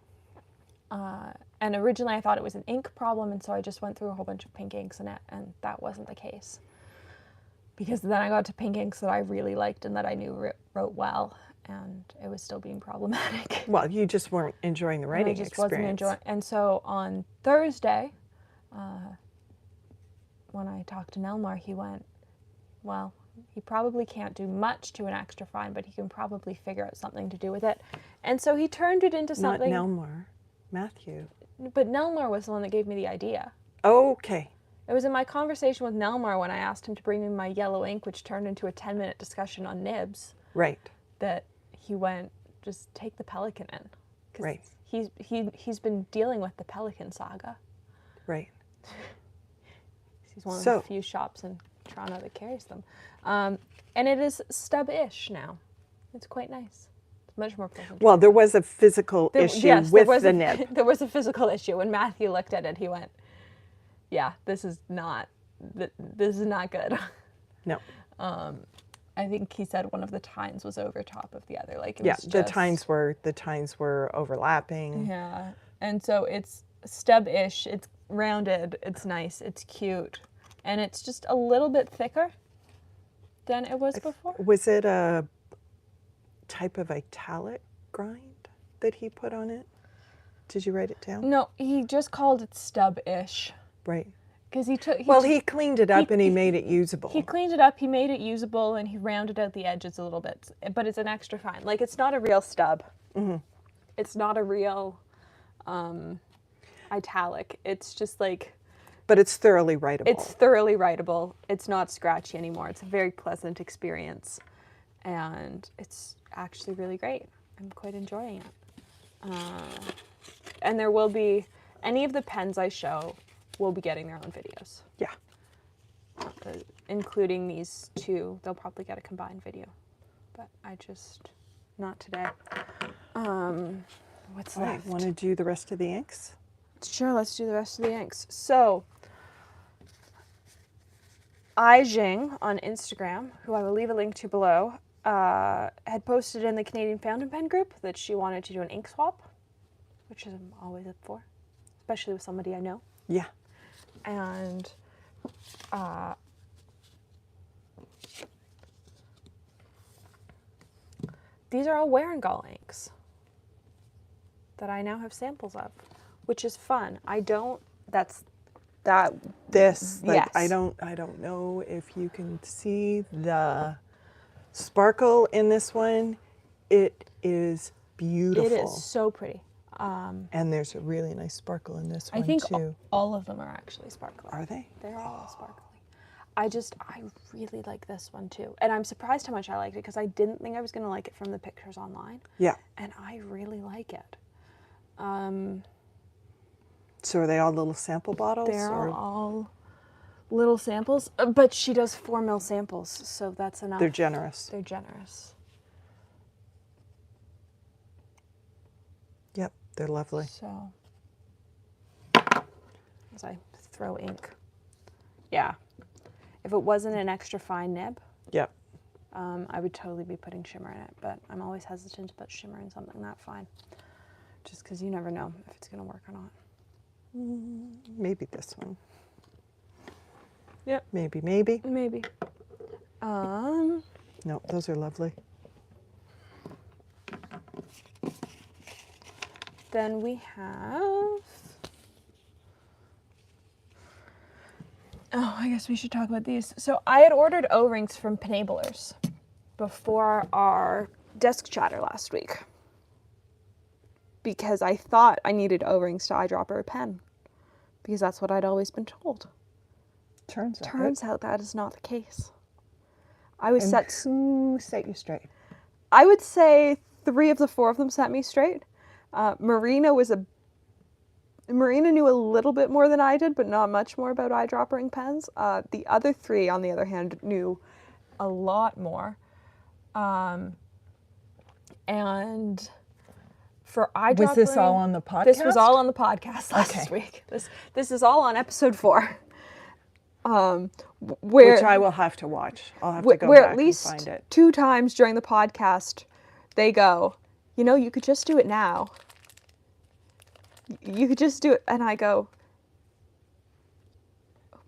Speaker 1: And originally I thought it was an ink problem, and so I just went through a whole bunch of pink inks in it, and that wasn't the case. Because then I got to pink inks that I really liked and that I knew wrote well, and it was still being problematic.
Speaker 2: Well, you just weren't enjoying the writing
Speaker 1: I just
Speaker 2: experience.
Speaker 1: wasn't enjoying. And so on Thursday, when I talked to Nelmar, he went, well, he probably can't do much to an extra fine, but he can probably figure out something to do with it. And so he turned it into something.
Speaker 2: Not Nelmar, Matthew.
Speaker 1: But Nelmar was the one that gave me the idea.
Speaker 2: Okay.
Speaker 1: It was in my conversation with Nelmar when I asked him to bring me my yellow ink, which turned into a 10-minute discussion on nibs,
Speaker 2: Right.
Speaker 1: that he went, just take the Pelican in. 'Cause
Speaker 2: Right.
Speaker 1: he's been dealing with the Pelican saga.
Speaker 2: Right.
Speaker 1: He's one of the few shops in Toronto that carries them. And it is stub-ish now. It's quite nice. It's much more pleasant.
Speaker 2: Well, there was a physical issue with the nib.
Speaker 1: There was a physical issue. When Matthew looked at it, he went, yeah, this is not this is not good.
Speaker 2: No.
Speaker 1: I think he said one of the tines was over top of the other. Like it
Speaker 2: Yeah,
Speaker 1: was
Speaker 2: the
Speaker 1: just,
Speaker 2: tines were overlapping.
Speaker 1: Yeah, and so it's stub-ish. It's rounded. It's nice. It's cute, and it's just a little bit thicker than it was before.
Speaker 2: Was it a type of italic grind that he put on it? Did you write it down?
Speaker 1: No, he just called it stub-ish
Speaker 2: Right.
Speaker 1: because he took.
Speaker 2: He cleaned it up and he made it usable.
Speaker 1: He cleaned it up, he made it usable, and he rounded out the edges a little bit. But it's an extra fine. Like, it's not a real stub.
Speaker 2: Mm-hmm.
Speaker 1: It's not a real italic. It's just like...
Speaker 2: But it's thoroughly writable.
Speaker 1: It's thoroughly writable. It's not scratchy anymore. It's a very pleasant experience. And it's actually really great. I'm quite enjoying it. And there will be... Any of the pens I show will be getting their own videos.
Speaker 2: Yeah.
Speaker 1: Including these two. They'll probably get a combined video. But I just... Not today. What's left?
Speaker 2: Want to do the rest of the inks?
Speaker 1: Sure, let's do the rest of the inks. So, Jing on Instagram, who I will leave a link to below, had posted in the Canadian Fountain Pen group that she wanted to do an ink swap, which I'm always up for, especially with somebody I know.
Speaker 2: Yeah.
Speaker 1: And these are all Warengall inks that I now have samples of, which is fun. Yes.
Speaker 2: I don't know if you can see the sparkle in this one. It is beautiful.
Speaker 1: It is so pretty.
Speaker 2: And there's a really nice sparkle in this one
Speaker 1: I think
Speaker 2: too.
Speaker 1: all of them are actually sparkly.
Speaker 2: Are they?
Speaker 1: They're all sparkly. I really like this one too. And I'm surprised how much I liked it because I didn't think I was going to like it from the pictures online.
Speaker 2: Yeah.
Speaker 1: And I really like it.
Speaker 2: So are they all little sample bottles?
Speaker 1: They're all little samples, but she does 4 ml samples, so that's enough.
Speaker 2: They're generous.
Speaker 1: They're generous.
Speaker 2: Yep, they're lovely.
Speaker 1: So, as I throw ink. Yeah. If it wasn't an extra fine nib,
Speaker 2: Yep.
Speaker 1: I would totally be putting shimmer in it, but I'm always hesitant to put shimmer in something that fine, just because you never know if it's going to work or not.
Speaker 2: Maybe this one.
Speaker 1: Yep.
Speaker 2: Maybe.
Speaker 1: Maybe.
Speaker 2: No, those are lovely.
Speaker 1: Then we have... Oh, I guess we should talk about these. So I had ordered O-rings from Penablers before our desk chatter last week because I thought I needed O-rings to eyedropper a pen because that's what I'd always been told.
Speaker 2: Turns
Speaker 1: out that is not the case. I was set...
Speaker 2: Who set you straight?
Speaker 1: I would say 3 of the 4 of them set me straight. Marina knew a little bit more than I did, but not much more about eyedroppering pens. The other 3, on the other hand, knew a lot more. And for eyedroppering...
Speaker 2: Was this all on the podcast?
Speaker 1: This was all on the podcast last week. This is all on episode 4.
Speaker 2: Which I will have to watch. I'll have to go
Speaker 1: where
Speaker 2: back
Speaker 1: at least
Speaker 2: and find it.
Speaker 1: 2 times during the podcast, they go, you could just do it now. You could just do it. And I go,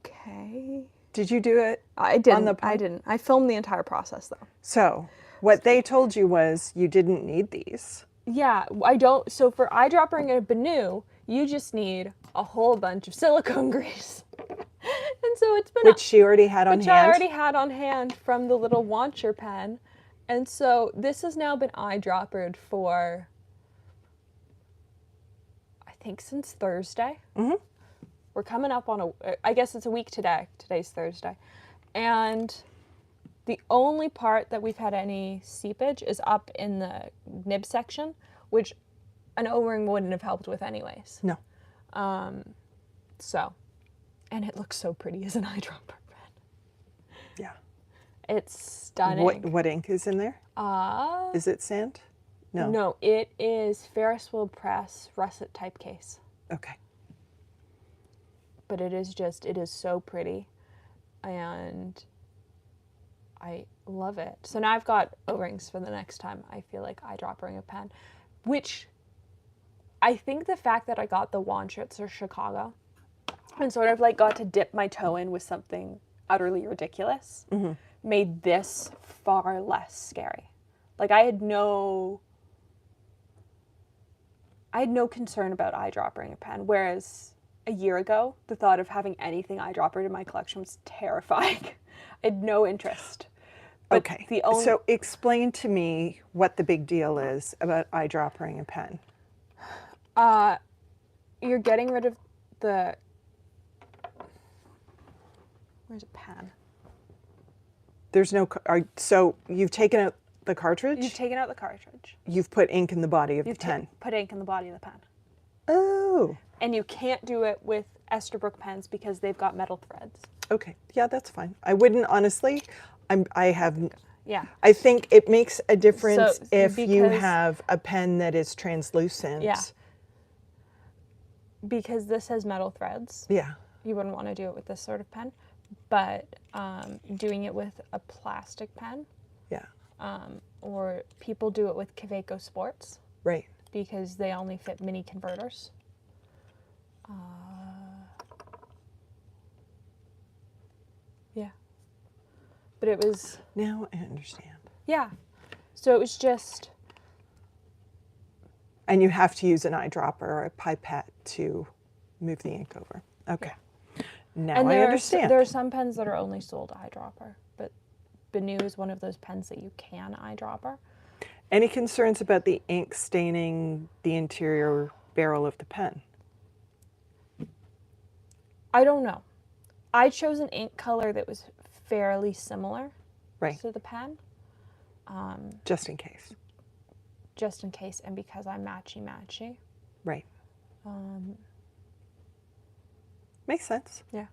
Speaker 1: okay.
Speaker 2: Did you do it?
Speaker 1: I didn't. I didn't. I filmed the entire process, though.
Speaker 2: So what they told you was you didn't need these.
Speaker 1: Yeah, I don't. So for eyedroppering a Banu, you just need a whole bunch of silicone grease. And so it's been...
Speaker 2: Which she already had on hand.
Speaker 1: Which I already had on hand from the little Wancher pen. And so this has now been eyedroppered for... I think since Thursday.
Speaker 2: Mm-hmm.
Speaker 1: We're coming up on I guess it's a week today. Today's Thursday. And the only part that we've had any seepage is up in the nib section, which an O-ring wouldn't have helped with anyways.
Speaker 2: No.
Speaker 1: And it looks so pretty as an eyedropper pen.
Speaker 2: Yeah.
Speaker 1: It's stunning.
Speaker 2: What ink is in there? Is it sand? No.
Speaker 1: No, it is Ferris Wheel Press russet type case.
Speaker 2: Okay.
Speaker 1: But it is so pretty. and I love it. So now I've got O-rings for the next time I feel like eyedroppering a pen, which I think the fact that I got the Wanchits or Chicago and sort of like got to dip my toe in with something utterly ridiculous made this far less scary. Like I had no concern about eyedroppering a pen, whereas a year ago, the thought of having anything eyedroppered in my collection was terrifying. I had no interest. But
Speaker 2: Okay.
Speaker 1: so
Speaker 2: explain to me what the big deal is about eyedroppering a pen.
Speaker 1: You're getting rid of the... Where's a pen?
Speaker 2: There's no... So you've taken out the cartridge?
Speaker 1: You've taken out the cartridge.
Speaker 2: You've put ink in the body of the pen.
Speaker 1: Put ink in the body of the pen.
Speaker 2: Oh.
Speaker 1: And you can't do it with Esterbrook pens because they've got metal threads.
Speaker 2: Okay. Yeah, that's fine. I wouldn't, honestly. I have...
Speaker 1: Yeah.
Speaker 2: I think it makes a difference if you
Speaker 1: because-
Speaker 2: have a pen that is translucent.
Speaker 1: Yeah. Because this has metal threads.
Speaker 2: Yeah.
Speaker 1: You wouldn't want to do it with this sort of pen. But doing it with a plastic pen,
Speaker 2: Yeah.
Speaker 1: or people do it with Kaweco Sports
Speaker 2: Right.
Speaker 1: because they only fit mini converters. Yeah. But it was,
Speaker 2: Now I understand.
Speaker 1: yeah. So it was just,
Speaker 2: And you have to use an eyedropper or a pipette to move the ink over. Okay. Now
Speaker 1: and
Speaker 2: I
Speaker 1: there
Speaker 2: understand.
Speaker 1: there are some pens that are only sold eyedropper, but Benu is one of those pens that you can eyedropper.
Speaker 2: Any concerns about the ink staining the interior barrel of the pen?
Speaker 1: I don't know. I chose an ink color that was fairly similar
Speaker 2: Right.
Speaker 1: to the pen,
Speaker 2: Just in case.
Speaker 1: just in case, and because I'm matchy-matchy.
Speaker 2: Right. Makes sense.
Speaker 1: Yeah.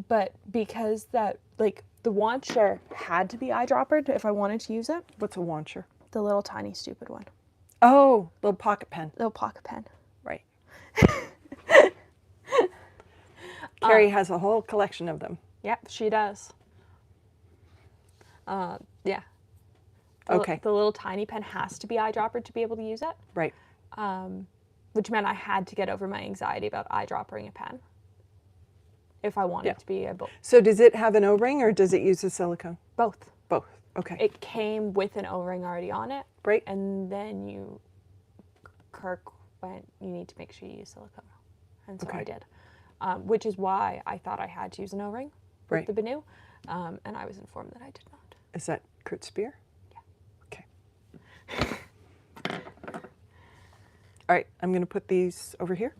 Speaker 1: But because that, like, the Wancher had to be eyedroppered if I wanted to use it,
Speaker 2: What's a Wancher?
Speaker 1: the little tiny stupid one,
Speaker 2: Oh, little pocket pen.
Speaker 1: little pocket pen.
Speaker 2: Right. Carrie has a whole collection of them.
Speaker 1: Yep, she does. Yeah.
Speaker 2: Okay.
Speaker 1: The little tiny pen has to be eyedroppered to be able to use it,
Speaker 2: Right.
Speaker 1: which meant I had to get over my anxiety about eyedroppering a pen if I wanted
Speaker 2: Yeah.
Speaker 1: to be able.
Speaker 2: So does it have an O-ring or does it use a silicone?
Speaker 1: Both.
Speaker 2: Both. Okay.
Speaker 1: It came with an O-ring already on it,
Speaker 2: Right.
Speaker 1: and then Kirk went, you need to make sure you use silicone. And so I
Speaker 2: Okay.
Speaker 1: did, which is why I thought I had to use an O-ring with
Speaker 2: Right.
Speaker 1: the Benu, and I was informed that I did not.
Speaker 2: Is that Kurt Spear?
Speaker 1: Yeah.
Speaker 2: Okay. All right, I'm going to put these over here.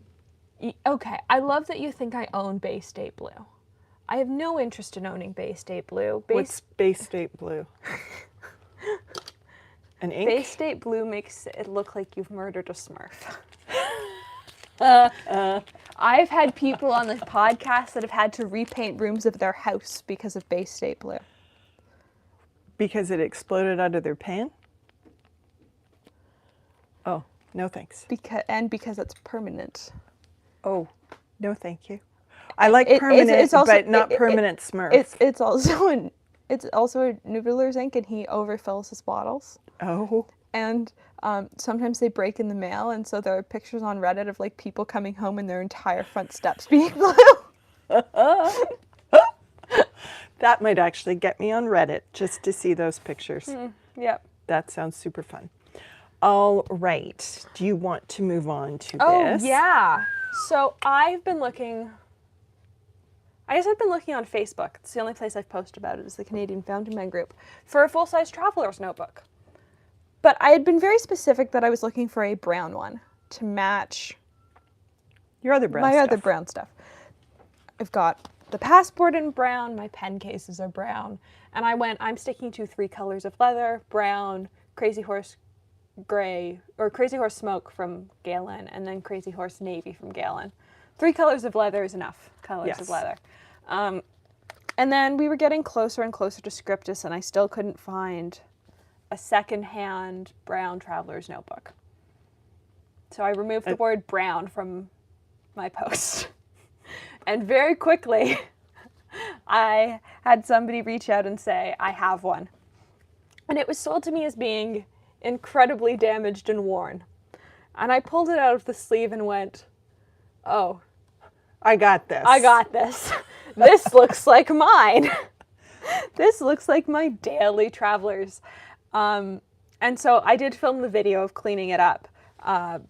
Speaker 1: Okay, I love that you think I own Bay State Blue. I have no interest in owning Bay State Blue.
Speaker 2: What's Bay State Blue? An ink?
Speaker 1: Bay State Blue makes it look like you've murdered a Smurf. I've had people on this podcast that have had to repaint rooms of their house because of Bay State Blue.
Speaker 2: Because it exploded out of their pan? Oh, no thanks.
Speaker 1: Because it's permanent.
Speaker 2: Oh, no thank you. I like
Speaker 1: It's
Speaker 2: permanent,
Speaker 1: also-
Speaker 2: but not permanent Smurf.
Speaker 1: It's also a Noodler's ink, and he overfills his bottles.
Speaker 2: Oh,
Speaker 1: And sometimes they break in the mail, and so there are pictures on Reddit of like people coming home and their entire front steps being blue.
Speaker 2: that might actually get me on Reddit just to see those pictures.
Speaker 1: Yep.
Speaker 2: That sounds super fun. All right. Do you want to move on to
Speaker 1: Oh,
Speaker 2: this?
Speaker 1: yeah. So I've been looking on Facebook. It's the only place I've posted about it, is the Canadian Fountain Men group, for a full-size traveler's notebook. But I had been very specific that I was looking for a brown one to match
Speaker 2: Your other brown
Speaker 1: my
Speaker 2: stuff.
Speaker 1: other brown stuff. I've got the passport in brown, my pen cases are brown, and I'm sticking to 3 colors of leather: brown, Crazy Horse gray, or Crazy Horse smoke from Galen, and then Crazy Horse navy from Galen. 3 colors of leather is enough colors
Speaker 2: Yes.
Speaker 1: of leather. And then we were getting closer and closer to Scriptus, and I still couldn't find a second-hand brown traveler's notebook. So I removed the word brown from my post. And very quickly, I had somebody reach out and say, I have one. And it was sold to me as being incredibly damaged and worn. And I pulled it out of the sleeve and went, oh,
Speaker 2: I got this.
Speaker 1: I got this. This looks like mine. This looks like my daily travelers. And so I did film the video of cleaning it up.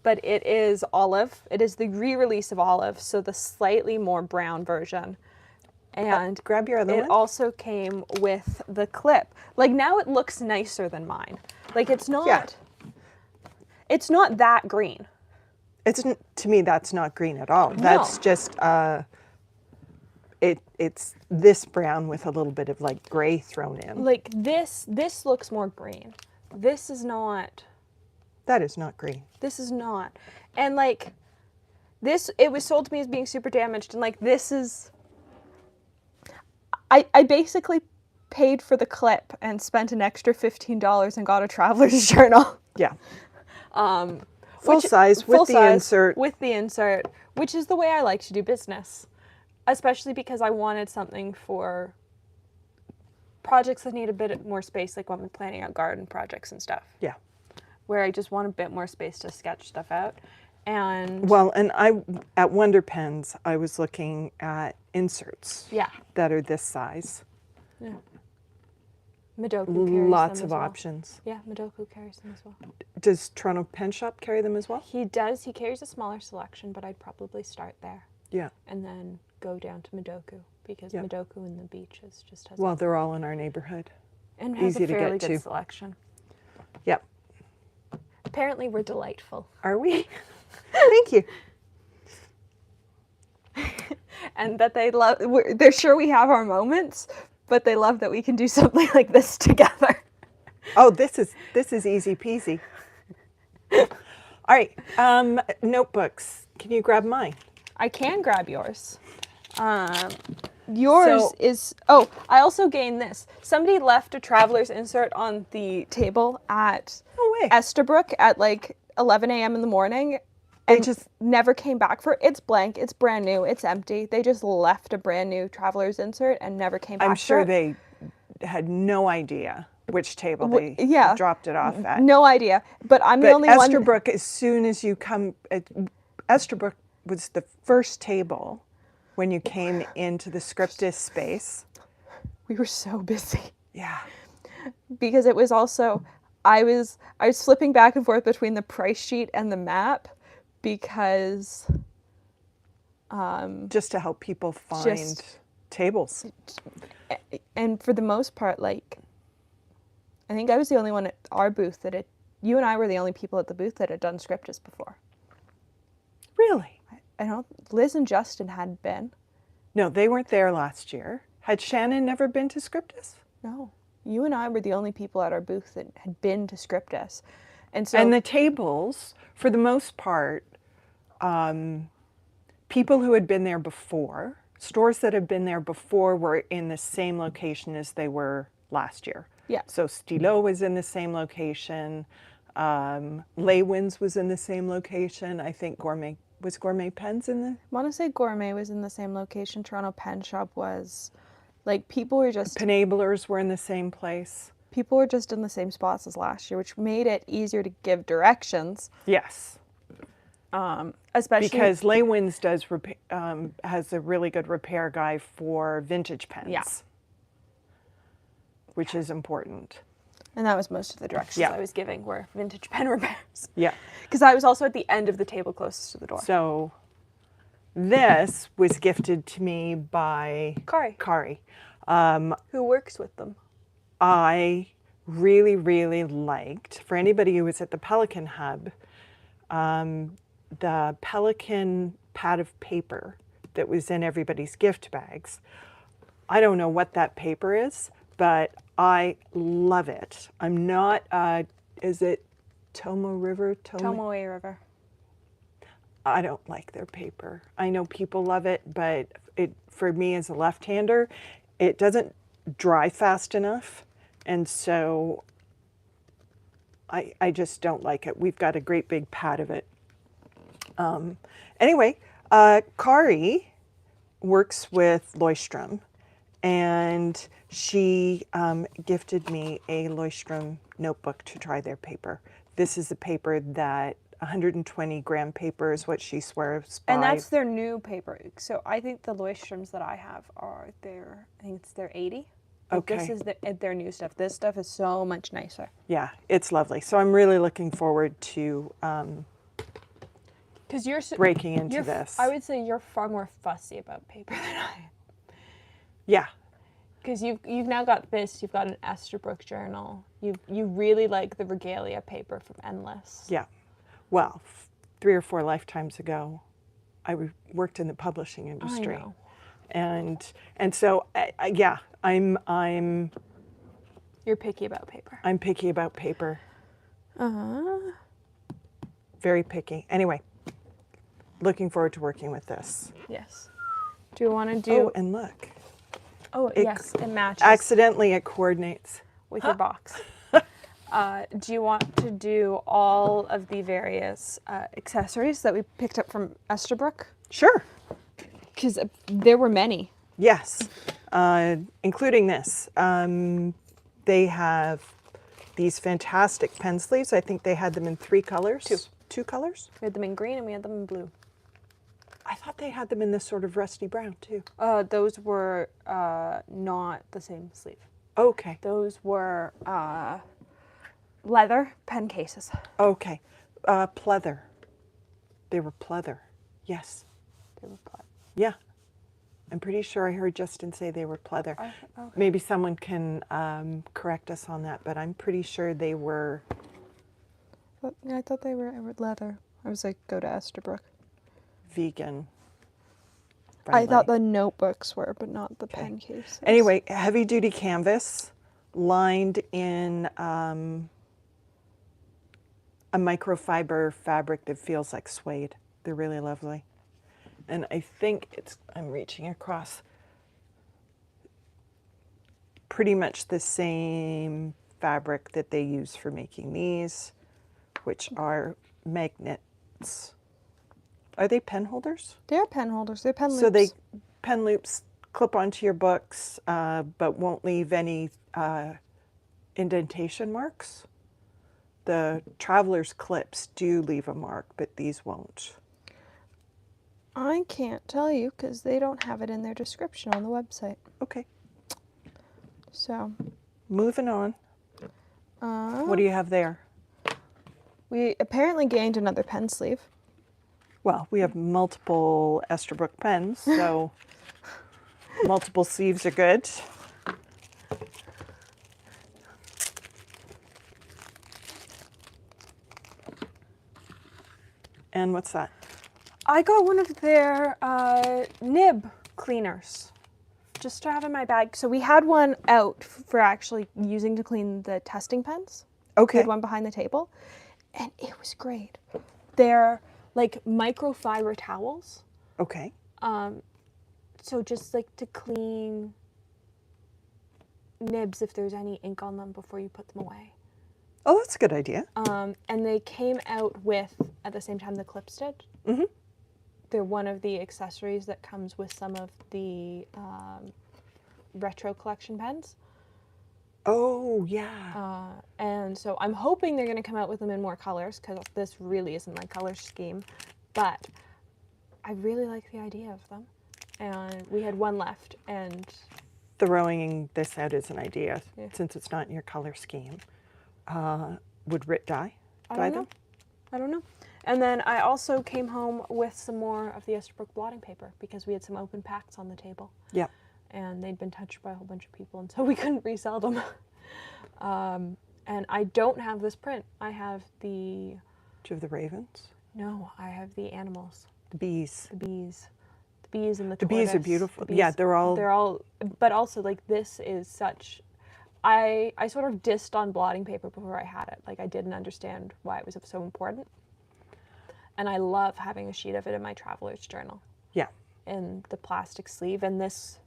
Speaker 1: But it is olive. It is the re-release of olive, so the slightly more brown version. And
Speaker 2: grab your other
Speaker 1: it
Speaker 2: one.
Speaker 1: also came with the clip. Like, now it looks nicer than mine. Like, it's not, it's not that green.
Speaker 2: To me, that's not green at all.
Speaker 1: No.
Speaker 2: That's just, it's this brown with a little bit of like gray thrown in.
Speaker 1: Like, this looks more green. This is not.
Speaker 2: That is not green.
Speaker 1: This is not. And like, this, it was sold to me as being super damaged. And like, this is, I basically paid for the clip and spent an extra $15 and got a traveler's journal.
Speaker 2: Yeah.
Speaker 1: Full
Speaker 2: size with the insert.
Speaker 1: With the insert, which is the way I like to do business. Especially because I wanted something for projects that need a bit more space, like when I'm planning out garden projects and stuff.
Speaker 2: Yeah.
Speaker 1: Where I just want a bit more space to sketch stuff out. And
Speaker 2: well, and at Wonder Pens, I was looking at inserts.
Speaker 1: Yeah.
Speaker 2: That are this size.
Speaker 1: Yeah. Madoku carries
Speaker 2: Lots
Speaker 1: them
Speaker 2: of
Speaker 1: as well.
Speaker 2: options.
Speaker 1: Yeah, Madoku carries them as well.
Speaker 2: Does Toronto Pen Shop carry them as well?
Speaker 1: He does. He carries a smaller selection, but I'd probably start there.
Speaker 2: Yeah.
Speaker 1: And then go down to Madoku, because Madoku and the beaches just has
Speaker 2: well, they're all in our neighborhood.
Speaker 1: and has
Speaker 2: easy
Speaker 1: a
Speaker 2: to
Speaker 1: fairly
Speaker 2: get
Speaker 1: good
Speaker 2: to.
Speaker 1: selection.
Speaker 2: Yep.
Speaker 1: Apparently, we're delightful.
Speaker 2: Are we? Thank you.
Speaker 1: And that they love, they're sure we have our moments, but they love that we can do something like this together.
Speaker 2: Oh, this is easy peasy. All right, notebooks. Can you grab mine?
Speaker 1: I can grab yours. Yours is, oh, I also gained this. Somebody left a traveler's insert on the table at Estabrook at like 11 a.m. in the morning. And just never came back for it. It's blank. It's brand new. It's empty. They just left a brand new traveler's insert and never came back.
Speaker 2: I'm sure
Speaker 1: for it.
Speaker 2: they had no idea which table they dropped it off at.
Speaker 1: No idea. But I'm the only one.
Speaker 2: Estabrook, as soon as you come, Estabrook was the first table when you came into the Scriptus space.
Speaker 1: We were so busy.
Speaker 2: Yeah.
Speaker 1: Because it was also, I was flipping back and forth between the price sheet and the map. Because
Speaker 2: just to help people find tables.
Speaker 1: And for the most part, like, I think I was the only one at our booth that you and I were the only people at the booth that had done Scriptus before.
Speaker 2: Really?
Speaker 1: I don't, Liz and Justin hadn't been.
Speaker 2: No, they weren't there last year. Had Shannon never been to Scriptus?
Speaker 1: No. You and I were the only people at our booth that had been to Scriptus. And
Speaker 2: the tables, for the most part, people who had been there before, stores that had been there before were in the same location as they were last year.
Speaker 1: Yeah.
Speaker 2: So Stilo was in the same location. Leywins was in the same location. I think Gourmet Pens in the...
Speaker 1: I want to say Gourmet was in the same location. Toronto Pen Shop was. Like, people were just...
Speaker 2: Penablers were in the same place.
Speaker 1: People were just in the same spots as last year, which made it easier to give directions.
Speaker 2: Yes.
Speaker 1: Especially
Speaker 2: because Leywins does has a really good repair guide for vintage pens.
Speaker 1: Yeah.
Speaker 2: Which is important.
Speaker 1: And that was most of the directions I was giving were vintage pen repairs.
Speaker 2: Yeah.
Speaker 1: Because I was also at the end of the table closest to the door.
Speaker 2: So this was gifted to me by Kari.
Speaker 1: Who works with them.
Speaker 2: I really, really liked, for anybody who was at the Pelican Hub, the Pelican pad of paper that was in everybody's gift bags. I don't know what that paper is, but I love it. I'm not, is it Tomoe River?
Speaker 1: Tomoe River.
Speaker 2: I don't like their paper. I know people love it, but for me as a left-hander, it doesn't dry fast enough. And so I just don't like it. We've got a great big pad of it. Anyway, Kari works with Leuchtturm, and she gifted me a Leuchtturm notebook to try their paper. This is a paper that 120 gram paper is what she swears by.
Speaker 1: And that's their new paper. So I think the Leuchtturms that I have are I think it's their 80. Like,
Speaker 2: Okay.
Speaker 1: This is their new stuff. This stuff is so much nicer.
Speaker 2: Yeah, it's lovely. So I'm really looking forward to
Speaker 1: Because you're
Speaker 2: breaking into this.
Speaker 1: I would say you're far more fussy about paper than I am.
Speaker 2: Yeah,
Speaker 1: Because you've now got this. You've got an Esterbrook journal. You really like the Regalia paper from Endless.
Speaker 2: yeah. Well, 3 or 4 lifetimes ago, I worked in the publishing industry.
Speaker 1: I know.
Speaker 2: And so yeah, I'm
Speaker 1: You're picky about paper.
Speaker 2: picky about paper.
Speaker 1: Uh-huh.
Speaker 2: Very picky. Anyway, looking forward to working with this.
Speaker 1: Yes. Do you want to do?
Speaker 2: Oh, and look.
Speaker 1: Yes, it matches
Speaker 2: Accidentally, it coordinates.
Speaker 1: with your box. Do you want to do all of the various accessories that we picked up from Esterbrook?
Speaker 2: Sure.
Speaker 1: Because there were many.
Speaker 2: Yes, including this. They have these fantastic pen sleeves. I think they had them in 3 colors.
Speaker 1: 2.
Speaker 2: 2 colors?
Speaker 1: We had them in green and we had them in blue.
Speaker 2: I thought they had them in this sort of rusty brown too.
Speaker 1: Those were not the same sleeve.
Speaker 2: Okay.
Speaker 1: Those were leather pen cases.
Speaker 2: Okay. Pleather. They were pleather. Yes.
Speaker 1: They were plaid.
Speaker 2: Yeah. I'm pretty sure I heard Justin say they were pleather.
Speaker 1: Okay.
Speaker 2: Maybe someone can correct us on that, but I'm pretty sure they were
Speaker 1: I thought they were leather. I was like, go to Esterbrook.
Speaker 2: vegan.
Speaker 1: I thought the notebooks were, but not the pen cases.
Speaker 2: Anyway, heavy duty canvas lined in a microfiber fabric that feels like suede. They're really lovely. And I think I'm reaching across, pretty much the same fabric that they use for making these, which are magnets. Are they pen holders?
Speaker 1: They're pen holders. They're pen loops.
Speaker 2: So they pen loops clip onto your books, but won't leave any indentation marks. The traveler's clips do leave a mark, but these won't.
Speaker 1: I can't tell you because they don't have it in their description on the website.
Speaker 2: Okay,
Speaker 1: So,
Speaker 2: moving on. What do you have there?
Speaker 1: we apparently gained another pen sleeve.
Speaker 2: Well, we have multiple Esterbrook pens, so multiple sleeves are good. And what's that?
Speaker 1: I got one of their nib cleaners just to have in my bag. So we had one out for actually using to clean the testing pens. We
Speaker 2: Okay.
Speaker 1: had one behind the table, and it was great. They're like microfiber towels.
Speaker 2: Okay.
Speaker 1: So just like to clean nibs if there's any ink on them before you put them away.
Speaker 2: Oh, that's a good idea.
Speaker 1: And they came out with, at the same time, the clips did.
Speaker 2: Mhm.
Speaker 1: They're one of the accessories that comes with some of the retro collection pens.
Speaker 2: Oh, yeah.
Speaker 1: And so I'm hoping they're going to come out with them in more colors because this really isn't my color scheme. But I really like the idea of them. And we had one left, and
Speaker 2: Throwing this out as an idea,
Speaker 1: Yeah.
Speaker 2: since it's not in your color scheme. Would Rit dye?
Speaker 1: I
Speaker 2: Dye
Speaker 1: don't
Speaker 2: them?
Speaker 1: know. I don't know. And then I also came home with some more of the Esterbrook blotting paper because we had some open packs on the table.
Speaker 2: Yeah.
Speaker 1: And they'd been touched by a whole bunch of people, and so we couldn't resell them. And I don't have this print. I have the...
Speaker 2: Do you have the ravens?
Speaker 1: No, I have the animals.
Speaker 2: The bees.
Speaker 1: The bees. The bees and the
Speaker 2: The bees are
Speaker 1: tortoise.
Speaker 2: beautiful.
Speaker 1: The
Speaker 2: Yeah,
Speaker 1: bees-
Speaker 2: they're all...
Speaker 1: but also, like, this is such... I sort of dissed on blotting paper before I had it. Like, I didn't understand why it was so important. And I love having a sheet of it in my traveler's journal
Speaker 2: Yeah.
Speaker 1: in the plastic sleeve. And this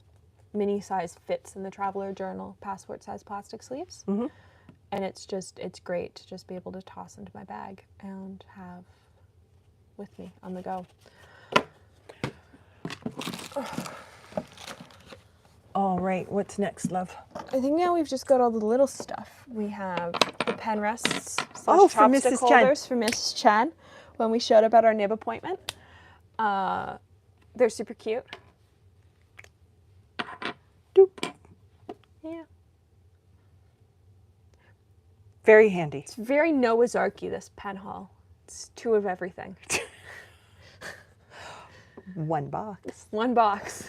Speaker 1: mini size fits in the traveler journal passport size plastic sleeves.
Speaker 2: Mhm.
Speaker 1: And it's great to just be able to toss into my bag and have with me on the go.
Speaker 2: All right, what's next, love?
Speaker 1: I think now we've just got all the little stuff. We have the pen rests /
Speaker 2: Oh, for
Speaker 1: chopstick
Speaker 2: Mrs. Chen.
Speaker 1: holders for Mrs. Chen when we showed up at our nib appointment. They're super cute.
Speaker 2: Doop.
Speaker 1: Yeah.
Speaker 2: Very handy.
Speaker 1: It's very Noah's Arky, this pen haul. It's 2 of everything.
Speaker 2: 1 box.
Speaker 1: 1 box.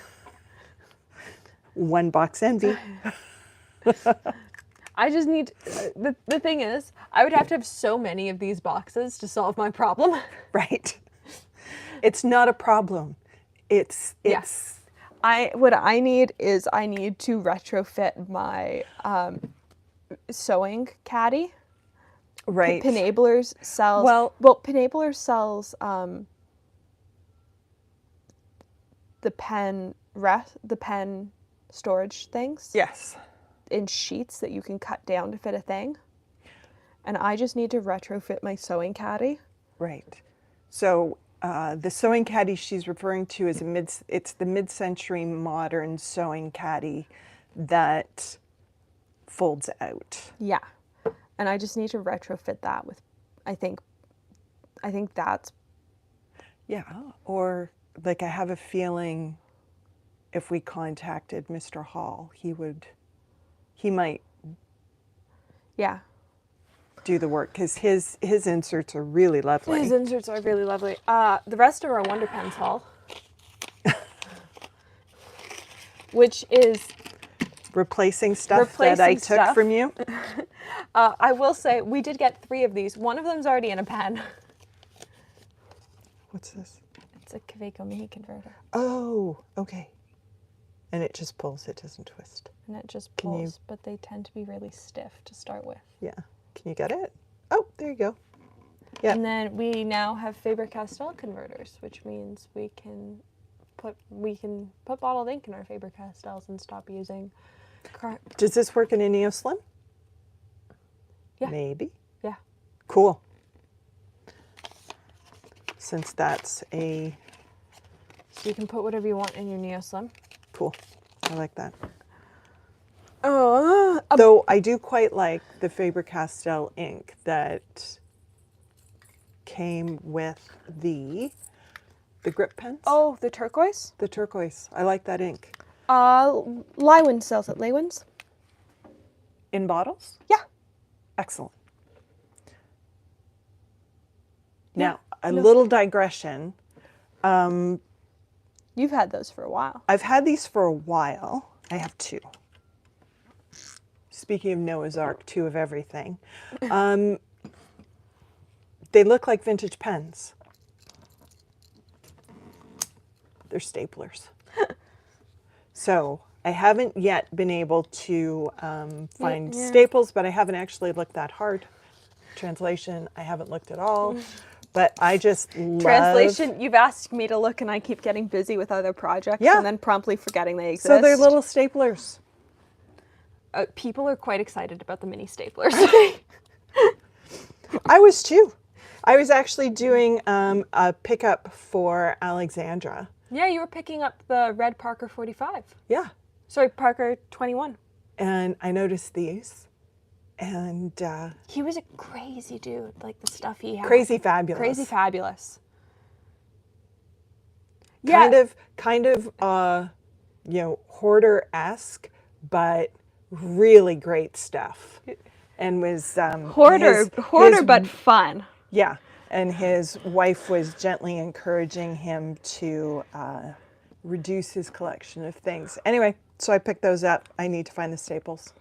Speaker 2: 1 box envy.
Speaker 1: I just need, the thing is, I would have to have so many of these boxes to solve my problem.
Speaker 2: Right. It's not a problem. It's
Speaker 1: What I need is I need to retrofit my sewing caddy.
Speaker 2: right.
Speaker 1: Penablers sells,
Speaker 2: Well-
Speaker 1: Penablers sells the pen storage things
Speaker 2: Yes.
Speaker 1: in sheets that you can cut down to fit a thing. And I just need to retrofit my sewing caddy.
Speaker 2: Right. So the sewing caddy she's referring to is it's the mid-century modern sewing caddy that folds out.
Speaker 1: Yeah. And I just need to retrofit that with, I think that's,
Speaker 2: Yeah. Or like I have a feeling if we contacted Mr. Hall, he might
Speaker 1: yeah.
Speaker 2: do the work because his inserts are really lovely.
Speaker 1: His inserts are really lovely. The rest of our Wonder Pens haul, which is
Speaker 2: Replacing stuff that I took from you.
Speaker 1: I will say we did get 3 of these. One of them's already in a pen.
Speaker 2: What's this?
Speaker 1: It's a Kaweco Mini converter,
Speaker 2: Oh, okay. And it just pulls, it doesn't twist.
Speaker 1: and it just
Speaker 2: Can you-
Speaker 1: pulls, but they tend to be really stiff to start with.
Speaker 2: Yeah. Can you get it? Oh, there you go. Yeah.
Speaker 1: And then we now have Faber-Castell converters, which means we can put bottled ink in our Faber-Castells and stop using
Speaker 2: Does this work in a Neo Slim?
Speaker 1: Yeah.
Speaker 2: Maybe.
Speaker 1: Yeah.
Speaker 2: Cool. Since that's a
Speaker 1: So you can put whatever you want in your Neo Slim.
Speaker 2: cool. I like that.
Speaker 1: Oh,
Speaker 2: Though I do quite like the Faber-Castell ink that came with the grip pens.
Speaker 1: oh, the turquoise.
Speaker 2: The turquoise. I like that ink.
Speaker 1: Lywin sells it. Lywin's.
Speaker 2: In bottles?
Speaker 1: Yeah.
Speaker 2: Excellent.
Speaker 1: Yeah.
Speaker 2: Now, a little digression.
Speaker 1: You've had those for a while.
Speaker 2: I've had these for a while. I have 2. Speaking of Noah's Ark, 2 of everything. They look like vintage pens. They're staplers. So I haven't yet been able to find
Speaker 1: Yeah.
Speaker 2: staples, but I haven't actually looked that hard. Translation, I haven't looked at all. But I just love...
Speaker 1: Translation, you've asked me to look and I keep getting busy with other projects
Speaker 2: Yeah.
Speaker 1: and then promptly forgetting they exist.
Speaker 2: So they're little staplers.
Speaker 1: People are quite excited about the mini staplers.
Speaker 2: I was too. I was actually doing a pickup for Alexandra.
Speaker 1: Yeah, you were picking up the red Parker 45.
Speaker 2: Yeah.
Speaker 1: Sorry, Parker 21.
Speaker 2: And I noticed these. And
Speaker 1: He was a crazy dude, like the stuff he had.
Speaker 2: crazy fabulous.
Speaker 1: Crazy fabulous.
Speaker 2: Kind of hoarder-esque, but really great stuff. And was
Speaker 1: Hoarder,
Speaker 2: his-
Speaker 1: but fun.
Speaker 2: Yeah, and his wife was gently encouraging him to reduce his collection of things. Anyway, so I picked those up. I need to find the staples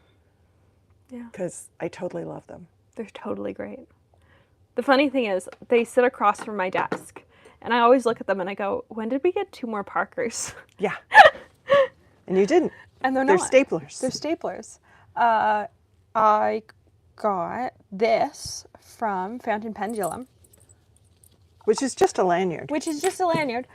Speaker 1: Yeah,
Speaker 2: because I totally love them.
Speaker 1: they're totally great. The funny thing is, they sit across from my desk, and I always look at them and I go, when did we get 2 more Parkers?
Speaker 2: Yeah, and you didn't.
Speaker 1: And they're
Speaker 2: They're
Speaker 1: not.
Speaker 2: staplers.
Speaker 1: They're staplers. I got this from Fountain Pendulum,
Speaker 2: Which is just a lanyard.
Speaker 1: which is just a lanyard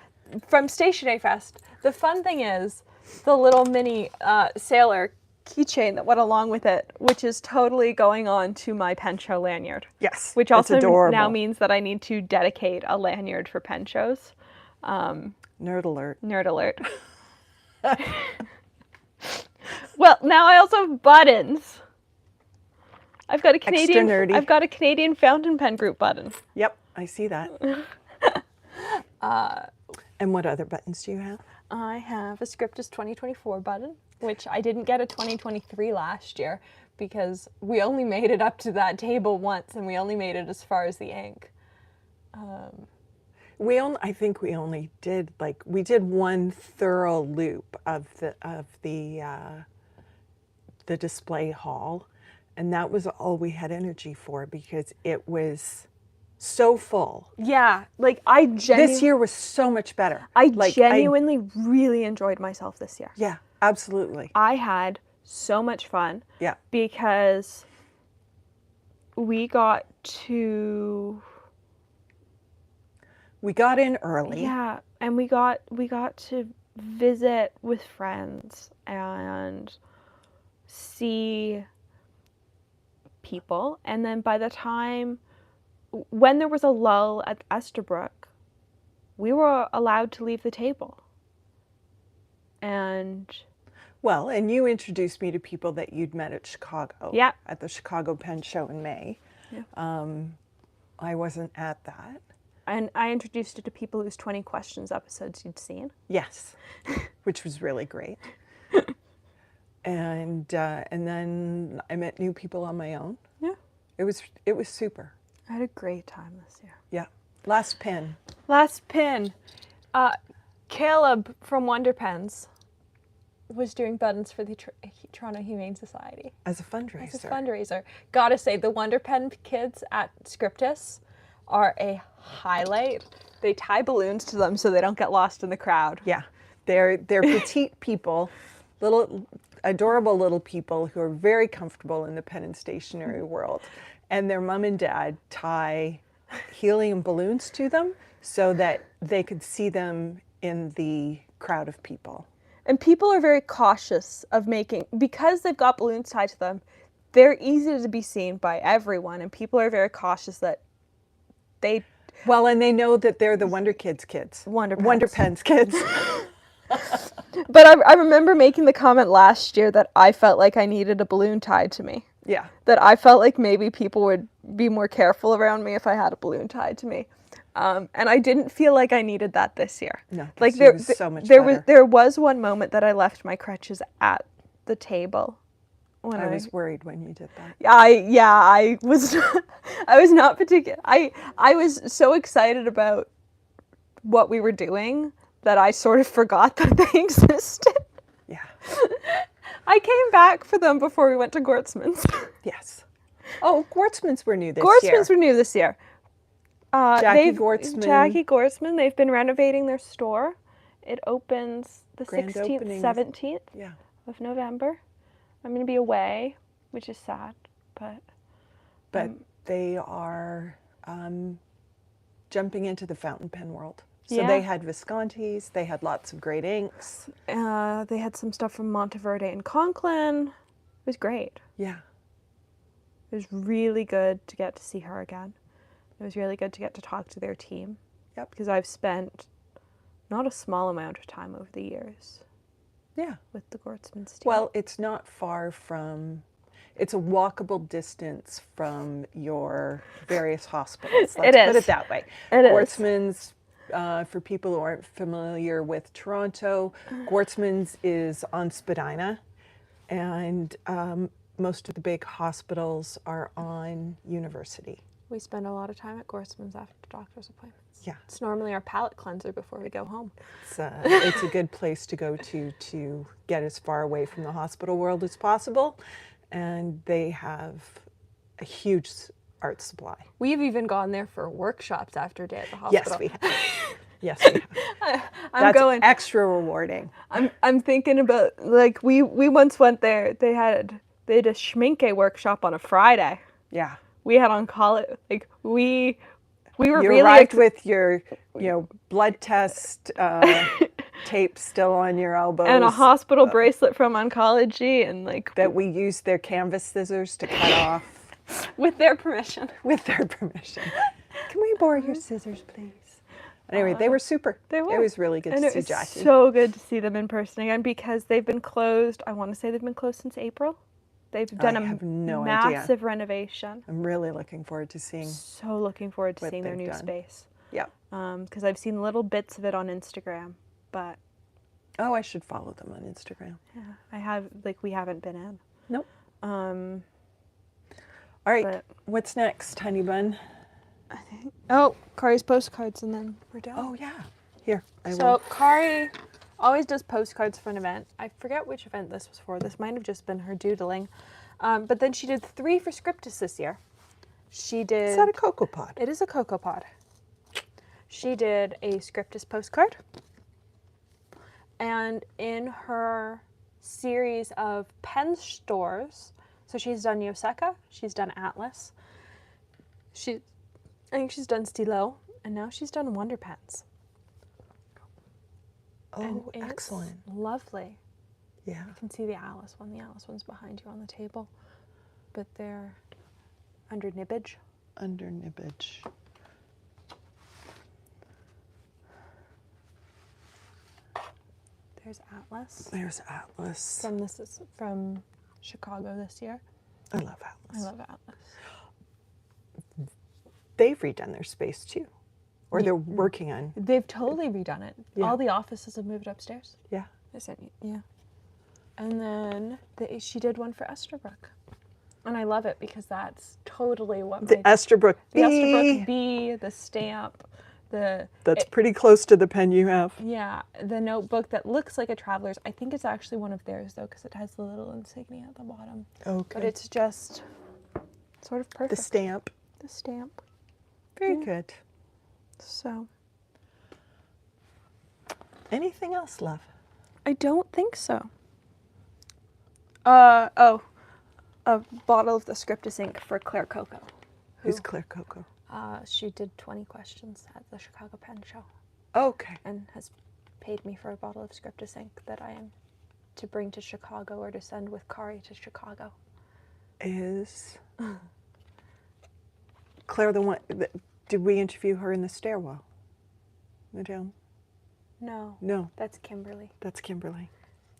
Speaker 1: from Stationery Fest. The fun thing is the little mini sailor keychain that went along with it, which is totally going on to my pen show lanyard.
Speaker 2: Yes,
Speaker 1: Which
Speaker 2: it's
Speaker 1: also
Speaker 2: adorable.
Speaker 1: now means that I need to dedicate a lanyard for pen shows.
Speaker 2: Nerd alert.
Speaker 1: Nerd alert. Well, now I also have buttons. I've got a
Speaker 2: Extra
Speaker 1: Canadian.
Speaker 2: nerdy.
Speaker 1: I've got a Canadian fountain pen group button.
Speaker 2: Yep, I see that. And what other buttons do you have?
Speaker 1: I have a Scriptus 2024 button, which I didn't get a 2023 last year because we only made it up to that table once, and we only made it as far as the ink.
Speaker 2: I think we only did we did one thorough loop of the display hall, and that was all we had energy for because it was so full.
Speaker 1: Yeah,
Speaker 2: This year was so much better.
Speaker 1: I genuinely really enjoyed myself this year.
Speaker 2: Yeah, absolutely.
Speaker 1: I had so much fun.
Speaker 2: Yeah.
Speaker 1: Because we got in early. Yeah, and we got to visit with friends and see people, and then by the time when there was a lull at Estabrook, we were allowed to leave the table. And
Speaker 2: and you introduced me to people that you'd met at Chicago.
Speaker 1: Yeah.
Speaker 2: At the Chicago Pen Show in May.
Speaker 1: Yeah.
Speaker 2: I wasn't at that.
Speaker 1: And I introduced you to people whose 20 Questions episodes you'd seen.
Speaker 2: Yes, which was really great. And then I met new people on my own.
Speaker 1: Yeah.
Speaker 2: It was super.
Speaker 1: I had a great time this year.
Speaker 2: Yeah. Last pin.
Speaker 1: Caleb from Wonder Pens was doing buttons for the Toronto Humane Society.
Speaker 2: As a fundraiser.
Speaker 1: Gotta say, the Wonder Pen kids at Scriptus are a highlight. They tie balloons to them so they don't get lost in the crowd.
Speaker 2: Yeah. They're petite people, little adorable little people who are very comfortable in the pen and stationery world. And their mom and dad tie helium balloons to them so that they could see them in the crowd of people.
Speaker 1: And people are very cautious of because they've got balloons tied to them, they're easy to be seen by everyone, and people are very cautious that and
Speaker 2: they know that they're the Wonder Kids kids.
Speaker 1: Wonder
Speaker 2: Pens kids.
Speaker 1: But I remember making the comment last year that I felt like I needed a balloon tied to me.
Speaker 2: Yeah.
Speaker 1: That I felt like maybe people would be more careful around me if I had a balloon tied to me. And I didn't feel like I needed that this year.
Speaker 2: No, it was so much better.
Speaker 1: There was one moment that I left my crutches at the table. When
Speaker 2: I was worried when you did that.
Speaker 1: I was I was not particular. I was so excited about what we were doing that I sort of forgot that they existed.
Speaker 2: Yeah.
Speaker 1: I came back for them before we went to Gortzman's.
Speaker 2: Yes. Oh, Gortzman's were new this year.
Speaker 1: Gortzman's were new this year.
Speaker 2: Jackie Gortzman.
Speaker 1: They've been renovating their store. It opens the
Speaker 2: Grand
Speaker 1: 16th,
Speaker 2: opening.
Speaker 1: 17th of November. I'm going to be away, which is sad,
Speaker 2: but they are jumping into the fountain pen world. So they had Visconti's, they had lots of great inks.
Speaker 1: They had some stuff from Monteverde and Conklin. It was great.
Speaker 2: Yeah.
Speaker 1: It was really good to get to see her again. It was really good to get to talk to their team.
Speaker 2: Yep.
Speaker 1: Because I've spent not a small amount of time over the years.
Speaker 2: Yeah.
Speaker 1: With the Gortzman's team.
Speaker 2: Well, it's not far from, it's a walkable distance from your various hospitals. Let's put it that way. Gortzman's, for people who aren't familiar with Toronto, Gortzman's is on Spadina, and most of the big hospitals are on University.
Speaker 1: We spend a lot of time at Gortzman's after doctor's appointments.
Speaker 2: Yeah.
Speaker 1: It's normally our palate cleanser before we go home.
Speaker 2: It's a good place to go to get as far away from the hospital world as possible. And they have a huge art supply.
Speaker 1: We've even gone there for workshops after a day at the hospital.
Speaker 2: Yes, we have. Yes, we have. That's extra rewarding.
Speaker 1: I'm thinking about, we once went there. They had a schminke workshop on a Friday.
Speaker 2: Yeah.
Speaker 1: We had oncology, we were
Speaker 2: you
Speaker 1: really
Speaker 2: arrived with your, blood test tape still on your elbows.
Speaker 1: And a hospital bracelet from oncology, and
Speaker 2: that we used their canvas scissors to cut off.
Speaker 1: With their permission.
Speaker 2: With their permission. Can we borrow your scissors, please? Anyway, they were super.
Speaker 1: They were.
Speaker 2: It was really good
Speaker 1: And
Speaker 2: to
Speaker 1: it
Speaker 2: see
Speaker 1: was
Speaker 2: Jackie.
Speaker 1: so good to see them in person again because they've been closed. I want to say they've been closed since April. They've done a
Speaker 2: have no idea.
Speaker 1: massive renovation.
Speaker 2: I'm really looking forward to seeing.
Speaker 1: So looking forward to
Speaker 2: what
Speaker 1: seeing their
Speaker 2: they've
Speaker 1: new
Speaker 2: done.
Speaker 1: space.
Speaker 2: Yeah.
Speaker 1: Because I've seen little bits of it on Instagram, but
Speaker 2: Oh, I should follow them on Instagram.
Speaker 1: yeah, we haven't been in.
Speaker 2: Nope.
Speaker 1: Um,
Speaker 2: All right.
Speaker 1: but-
Speaker 2: What's next, honey bun?
Speaker 1: Oh, Kari's postcards, and then we're done.
Speaker 2: Oh yeah. Here. I
Speaker 1: So
Speaker 2: will.
Speaker 1: Kari always does postcards for an event. I forget which event this was for. This might have just been her doodling. But then she did 3 for Scriptus this year. She did.
Speaker 2: Is that a cocoa pod?
Speaker 1: It is a cocoa pod. She did a Scriptus postcard. And in her series of pen stores, so she's done Yoseka, she's done Atlas, I think she's done Stilo, and now she's done Wonder Pens.
Speaker 2: Oh,
Speaker 1: And it's
Speaker 2: excellent.
Speaker 1: lovely.
Speaker 2: Yeah.
Speaker 1: You can see the Atlas one. The Atlas one's behind you on the table, but they're under nibbage.
Speaker 2: Under nibbage.
Speaker 1: There's Atlas.
Speaker 2: There's Atlas.
Speaker 1: This is from Chicago this year.
Speaker 2: I love Atlas.
Speaker 1: I love Atlas.
Speaker 2: They've redone their space too, or they're working on.
Speaker 1: They've totally redone it.
Speaker 2: Yeah.
Speaker 1: All the offices have moved upstairs.
Speaker 2: Yeah.
Speaker 1: I sent you. Yeah. And then she did one for Esterbrook. And I love it because that's totally what
Speaker 2: The Esterbrook
Speaker 1: the
Speaker 2: B.
Speaker 1: Esterbrook B, the stamp,
Speaker 2: That's pretty close to the pen you have.
Speaker 1: yeah, the notebook that looks like a traveler's. I think it's actually one of theirs though because it has the little insignia at the bottom.
Speaker 2: Okay.
Speaker 1: But it's just sort of
Speaker 2: the
Speaker 1: perfect.
Speaker 2: stamp.
Speaker 1: The stamp.
Speaker 2: Very
Speaker 1: Yeah.
Speaker 2: good.
Speaker 1: So
Speaker 2: Anything else, love?
Speaker 1: I don't think so. A bottle of the Scriptus ink for Claire Coco.
Speaker 2: Who's Claire Coco?
Speaker 1: She did 20 questions at the Chicago Pen Show
Speaker 2: Okay.
Speaker 1: and has paid me for a bottle of Scriptus ink that I am to bring to Chicago or to send with Kari to Chicago.
Speaker 2: Is Claire the one? Did we interview her in the stairwell? Madame?
Speaker 1: No,
Speaker 2: No,
Speaker 1: that's Kimberly.
Speaker 2: that's Kimberly.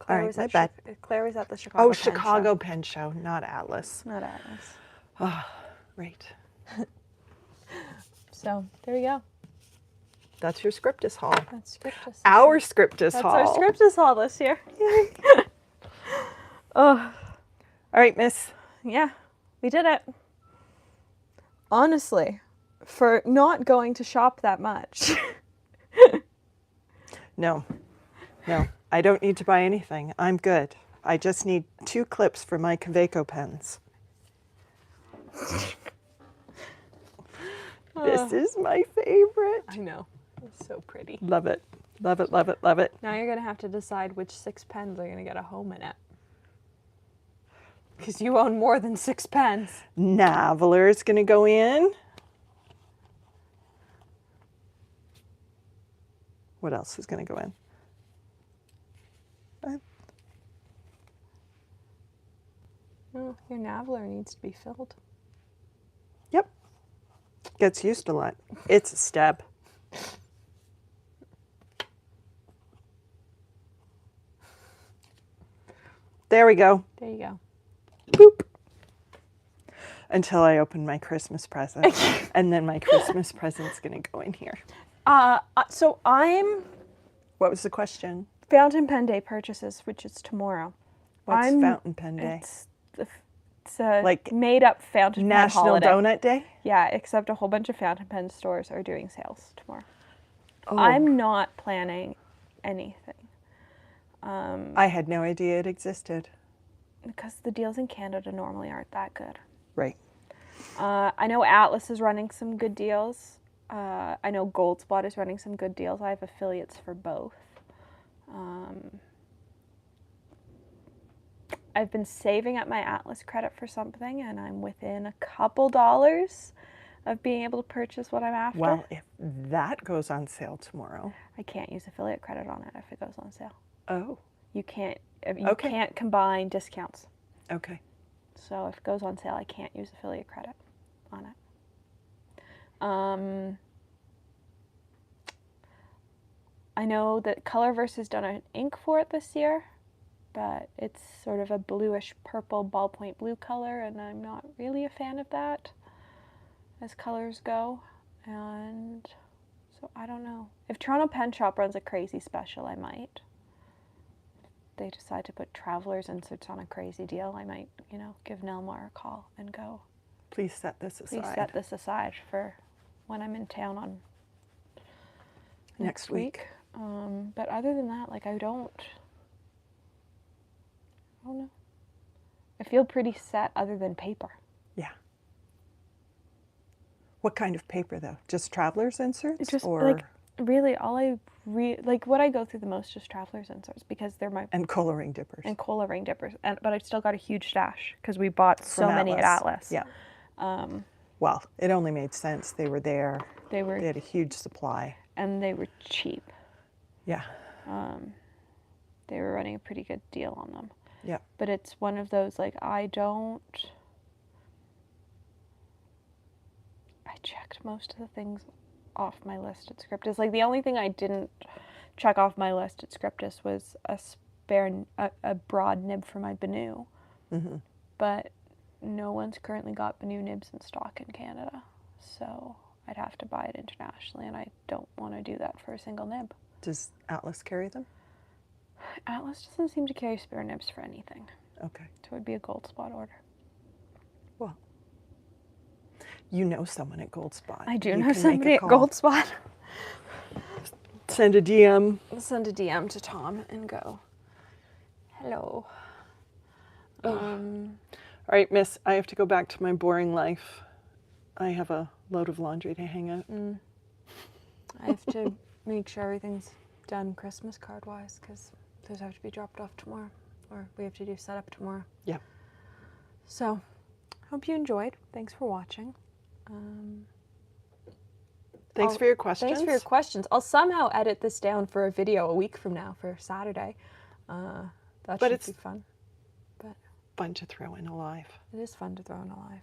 Speaker 1: Claire
Speaker 2: All right,
Speaker 1: was
Speaker 2: my
Speaker 1: at
Speaker 2: bad.
Speaker 1: Claire was at the Chicago.
Speaker 2: Oh,
Speaker 1: Pen Show.
Speaker 2: Chicago Pen Show, not Atlas.
Speaker 1: Not Atlas.
Speaker 2: Ah, right.
Speaker 1: So there you go.
Speaker 2: That's your Scriptus haul.
Speaker 1: That's Scriptus.
Speaker 2: Our Scriptus
Speaker 1: That's
Speaker 2: haul.
Speaker 1: our Scriptus haul this year. Oh,
Speaker 2: All right, miss.
Speaker 1: yeah, we did it. Honestly, for not going to shop that much.
Speaker 2: No, I don't need to buy anything. I'm good. I just need 2 clips for my Kaweco pens. This is my favorite.
Speaker 1: I know. It's so pretty.
Speaker 2: Love it. Love it, love it, love it.
Speaker 1: Now you're going to have to decide which 6 pens are going to get a home in it. Because you own more than 6 pens.
Speaker 2: Naveler is going to go in. What else is going to go in?
Speaker 1: Oh, your Naveler needs to be filled.
Speaker 2: Yep. Gets used a lot. It's a step. There we go.
Speaker 1: There you go.
Speaker 2: Boop. Until I open my Christmas present. And then my Christmas present's going to go in here.
Speaker 1: So I'm
Speaker 2: What was the question?
Speaker 1: Fountain Pen Day purchases, which is tomorrow.
Speaker 2: What's
Speaker 1: I'm-
Speaker 2: Fountain Pen Day?
Speaker 1: It's a
Speaker 2: Like
Speaker 1: made-up fountain pen
Speaker 2: National
Speaker 1: holiday.
Speaker 2: Donut Day?
Speaker 1: Yeah, except a whole bunch of fountain pen stores are doing sales tomorrow.
Speaker 2: Oh,
Speaker 1: I'm not planning anything
Speaker 2: I had no idea it existed.
Speaker 1: because the deals in Canada normally aren't that good.
Speaker 2: Right.
Speaker 1: I know Atlas is running some good deals. I know Goldspot is running some good deals. I have affiliates for both. I've been saving up my Atlas credit for something, and I'm within a couple dollars of being able to purchase what I'm after.
Speaker 2: Well, if that goes on sale tomorrow.
Speaker 1: I can't use affiliate credit on it if it goes on sale.
Speaker 2: Oh,
Speaker 1: You can't.
Speaker 2: Okay.
Speaker 1: Can't combine discounts.
Speaker 2: okay.
Speaker 1: So if it goes on sale, I can't use affiliate credit on it. I know that Colorverse has done an ink for it this year, but it's sort of a bluish purple ballpoint blue color, and I'm not really a fan of that as colors go. And so I don't know. If Toronto Pen Shop runs a crazy special, I might. If they decide to put Traveler's inserts on a crazy deal, I might, give Nelmar a call and go,
Speaker 2: Please set this aside.
Speaker 1: please set this aside for when I'm in town on next week. But other than that, I don't know. I feel pretty set other than paper.
Speaker 2: Yeah. What kind of paper, though? Just Traveler's inserts?
Speaker 1: Just
Speaker 2: or
Speaker 1: really all I what I go through the most is Traveler's inserts because they're my
Speaker 2: and coloring dippers.
Speaker 1: and cola ring dippers. But I've still got a huge stash because we bought so many at Atlas.
Speaker 2: Yeah. Well, it only made sense. They were there. They had a huge supply.
Speaker 1: And they were cheap.
Speaker 2: Yeah.
Speaker 1: They were running a pretty good deal on them.
Speaker 2: Yeah.
Speaker 1: But it's one of those, I checked most of the things off my list at Scriptus. The only thing I didn't check off my list at Scriptus was a broad nib for my Banu.
Speaker 2: Mm-hmm.
Speaker 1: But no one's currently got Banu nibs in stock in Canada. So I'd have to buy it internationally, and I don't want to do that for a single nib.
Speaker 2: Does Atlas carry them?
Speaker 1: Atlas doesn't seem to carry spare nibs for anything.
Speaker 2: Okay.
Speaker 1: So it would be a Gold Spot order.
Speaker 2: Well, you know someone at Gold Spot.
Speaker 1: I do
Speaker 2: You
Speaker 1: know
Speaker 2: can
Speaker 1: somebody
Speaker 2: make a
Speaker 1: at
Speaker 2: call.
Speaker 1: Gold Spot.
Speaker 2: Send a DM.
Speaker 1: Send a DM to Tom and go, hello.
Speaker 2: All right, miss, I have to go back to my boring life. I have a load of laundry to hang out.
Speaker 1: I have to make sure everything's done Christmas card-wise because those have to be dropped off tomorrow, or we have to do setup tomorrow.
Speaker 2: Yeah.
Speaker 1: So, hope you enjoyed. Thanks for watching.
Speaker 2: Thanks for your questions.
Speaker 1: Thanks for your questions. I'll somehow edit this down for a video a week from now for Saturday. That should be fun. But
Speaker 2: fun to throw in alive.
Speaker 1: it is fun to throw in alive.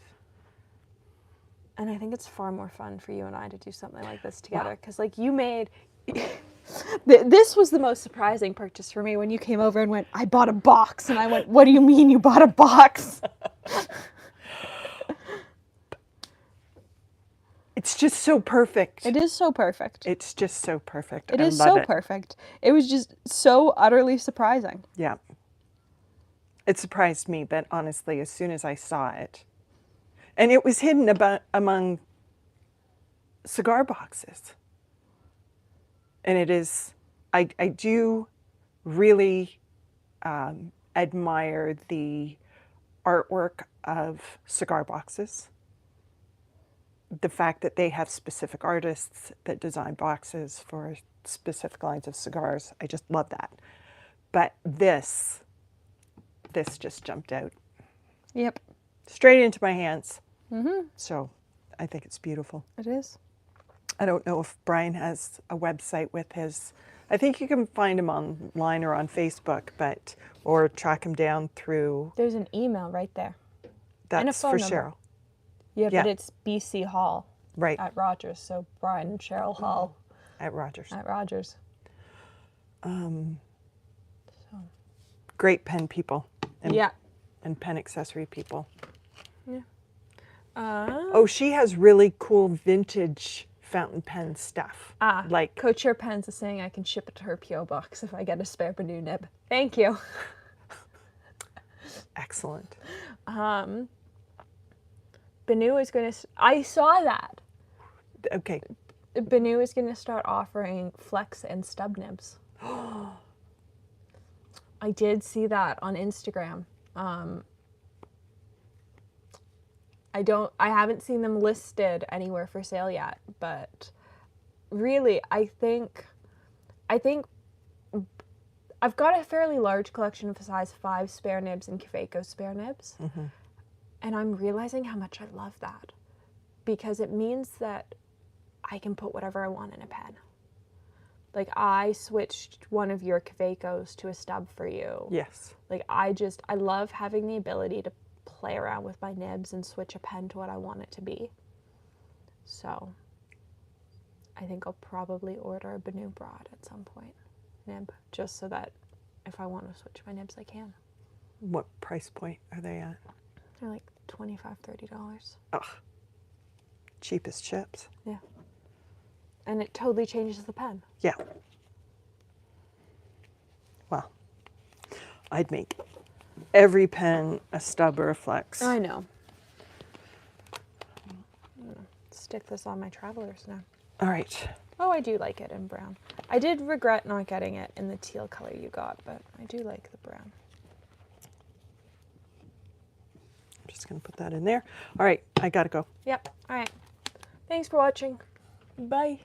Speaker 1: And I think it's far more fun for you and I to do something like this together. Because, you made... This was the most surprising purchase for me when you came over and went, I bought a box. And I went, what do you mean you bought a box?
Speaker 2: It's just so perfect.
Speaker 1: It is so perfect.
Speaker 2: It's just so perfect.
Speaker 1: It is so perfect. It was just so utterly surprising.
Speaker 2: Yeah. It surprised me, but honestly, as soon as I saw it, and it was hidden among cigar boxes. And it is, I do really admire the artwork of cigar boxes. The fact that they have specific artists that design boxes for specific lines of cigars, I just love that. But this just jumped out.
Speaker 1: Yep.
Speaker 2: Straight into my hands.
Speaker 1: Mm-hmm.
Speaker 2: So I think it's beautiful.
Speaker 1: It is.
Speaker 2: I don't know if Brian has a website with his, I think you can find him online or on Facebook, or track him down through.
Speaker 1: There's an email right there.
Speaker 2: That's
Speaker 1: and a phone
Speaker 2: for
Speaker 1: number.
Speaker 2: Cheryl.
Speaker 1: Yeah,
Speaker 2: Yeah.
Speaker 1: but it's BC Hall
Speaker 2: Right.
Speaker 1: at Rogers. So Brian and Cheryl Hall
Speaker 2: At Rogers.
Speaker 1: at Rogers.
Speaker 2: Great pen people. And,
Speaker 1: Yeah.
Speaker 2: And pen accessory people.
Speaker 1: Yeah.
Speaker 2: Oh, she has really cool vintage fountain pen stuff. Like
Speaker 1: Co-Chair Pens is saying I can ship it to her P.O. box if I get a spare Banu nib. Thank you.
Speaker 2: excellent.
Speaker 1: Banu is going to... I saw that.
Speaker 2: Okay.
Speaker 1: Banu is going to start offering flex and stub nibs. I did see that on Instagram. I haven't seen them listed anywhere for sale yet, but really, I think I've got a fairly large collection of size 5 spare nibs and Kaweco spare nibs.
Speaker 2: Mm-hmm.
Speaker 1: And I'm realizing how much I love that because it means that I can put whatever I want in a pen. Like I switched one of your Kawecos to a stub for you.
Speaker 2: Yes.
Speaker 1: Like I love having the ability to play around with my nibs and switch a pen to what I want it to be. So I think I'll probably order a Banu Broad at some point, nib, just so that if I want to switch my nibs, I can.
Speaker 2: What price point are they at?
Speaker 1: They're like $25, $30.
Speaker 2: Ugh. Cheap as chips.
Speaker 1: Yeah. And it totally changes the pen.
Speaker 2: Yeah. Well, I'd make every pen a stub or a flex.
Speaker 1: I know. I'm gonna stick this on my Travelers now.
Speaker 2: All right.
Speaker 1: Oh, I do like it in brown. I did regret not getting it in the teal color you got, but I do like the brown.
Speaker 2: I'm just going to put that in there. All right, I got to go.
Speaker 1: Yep. All right. Thanks for watching. Bye.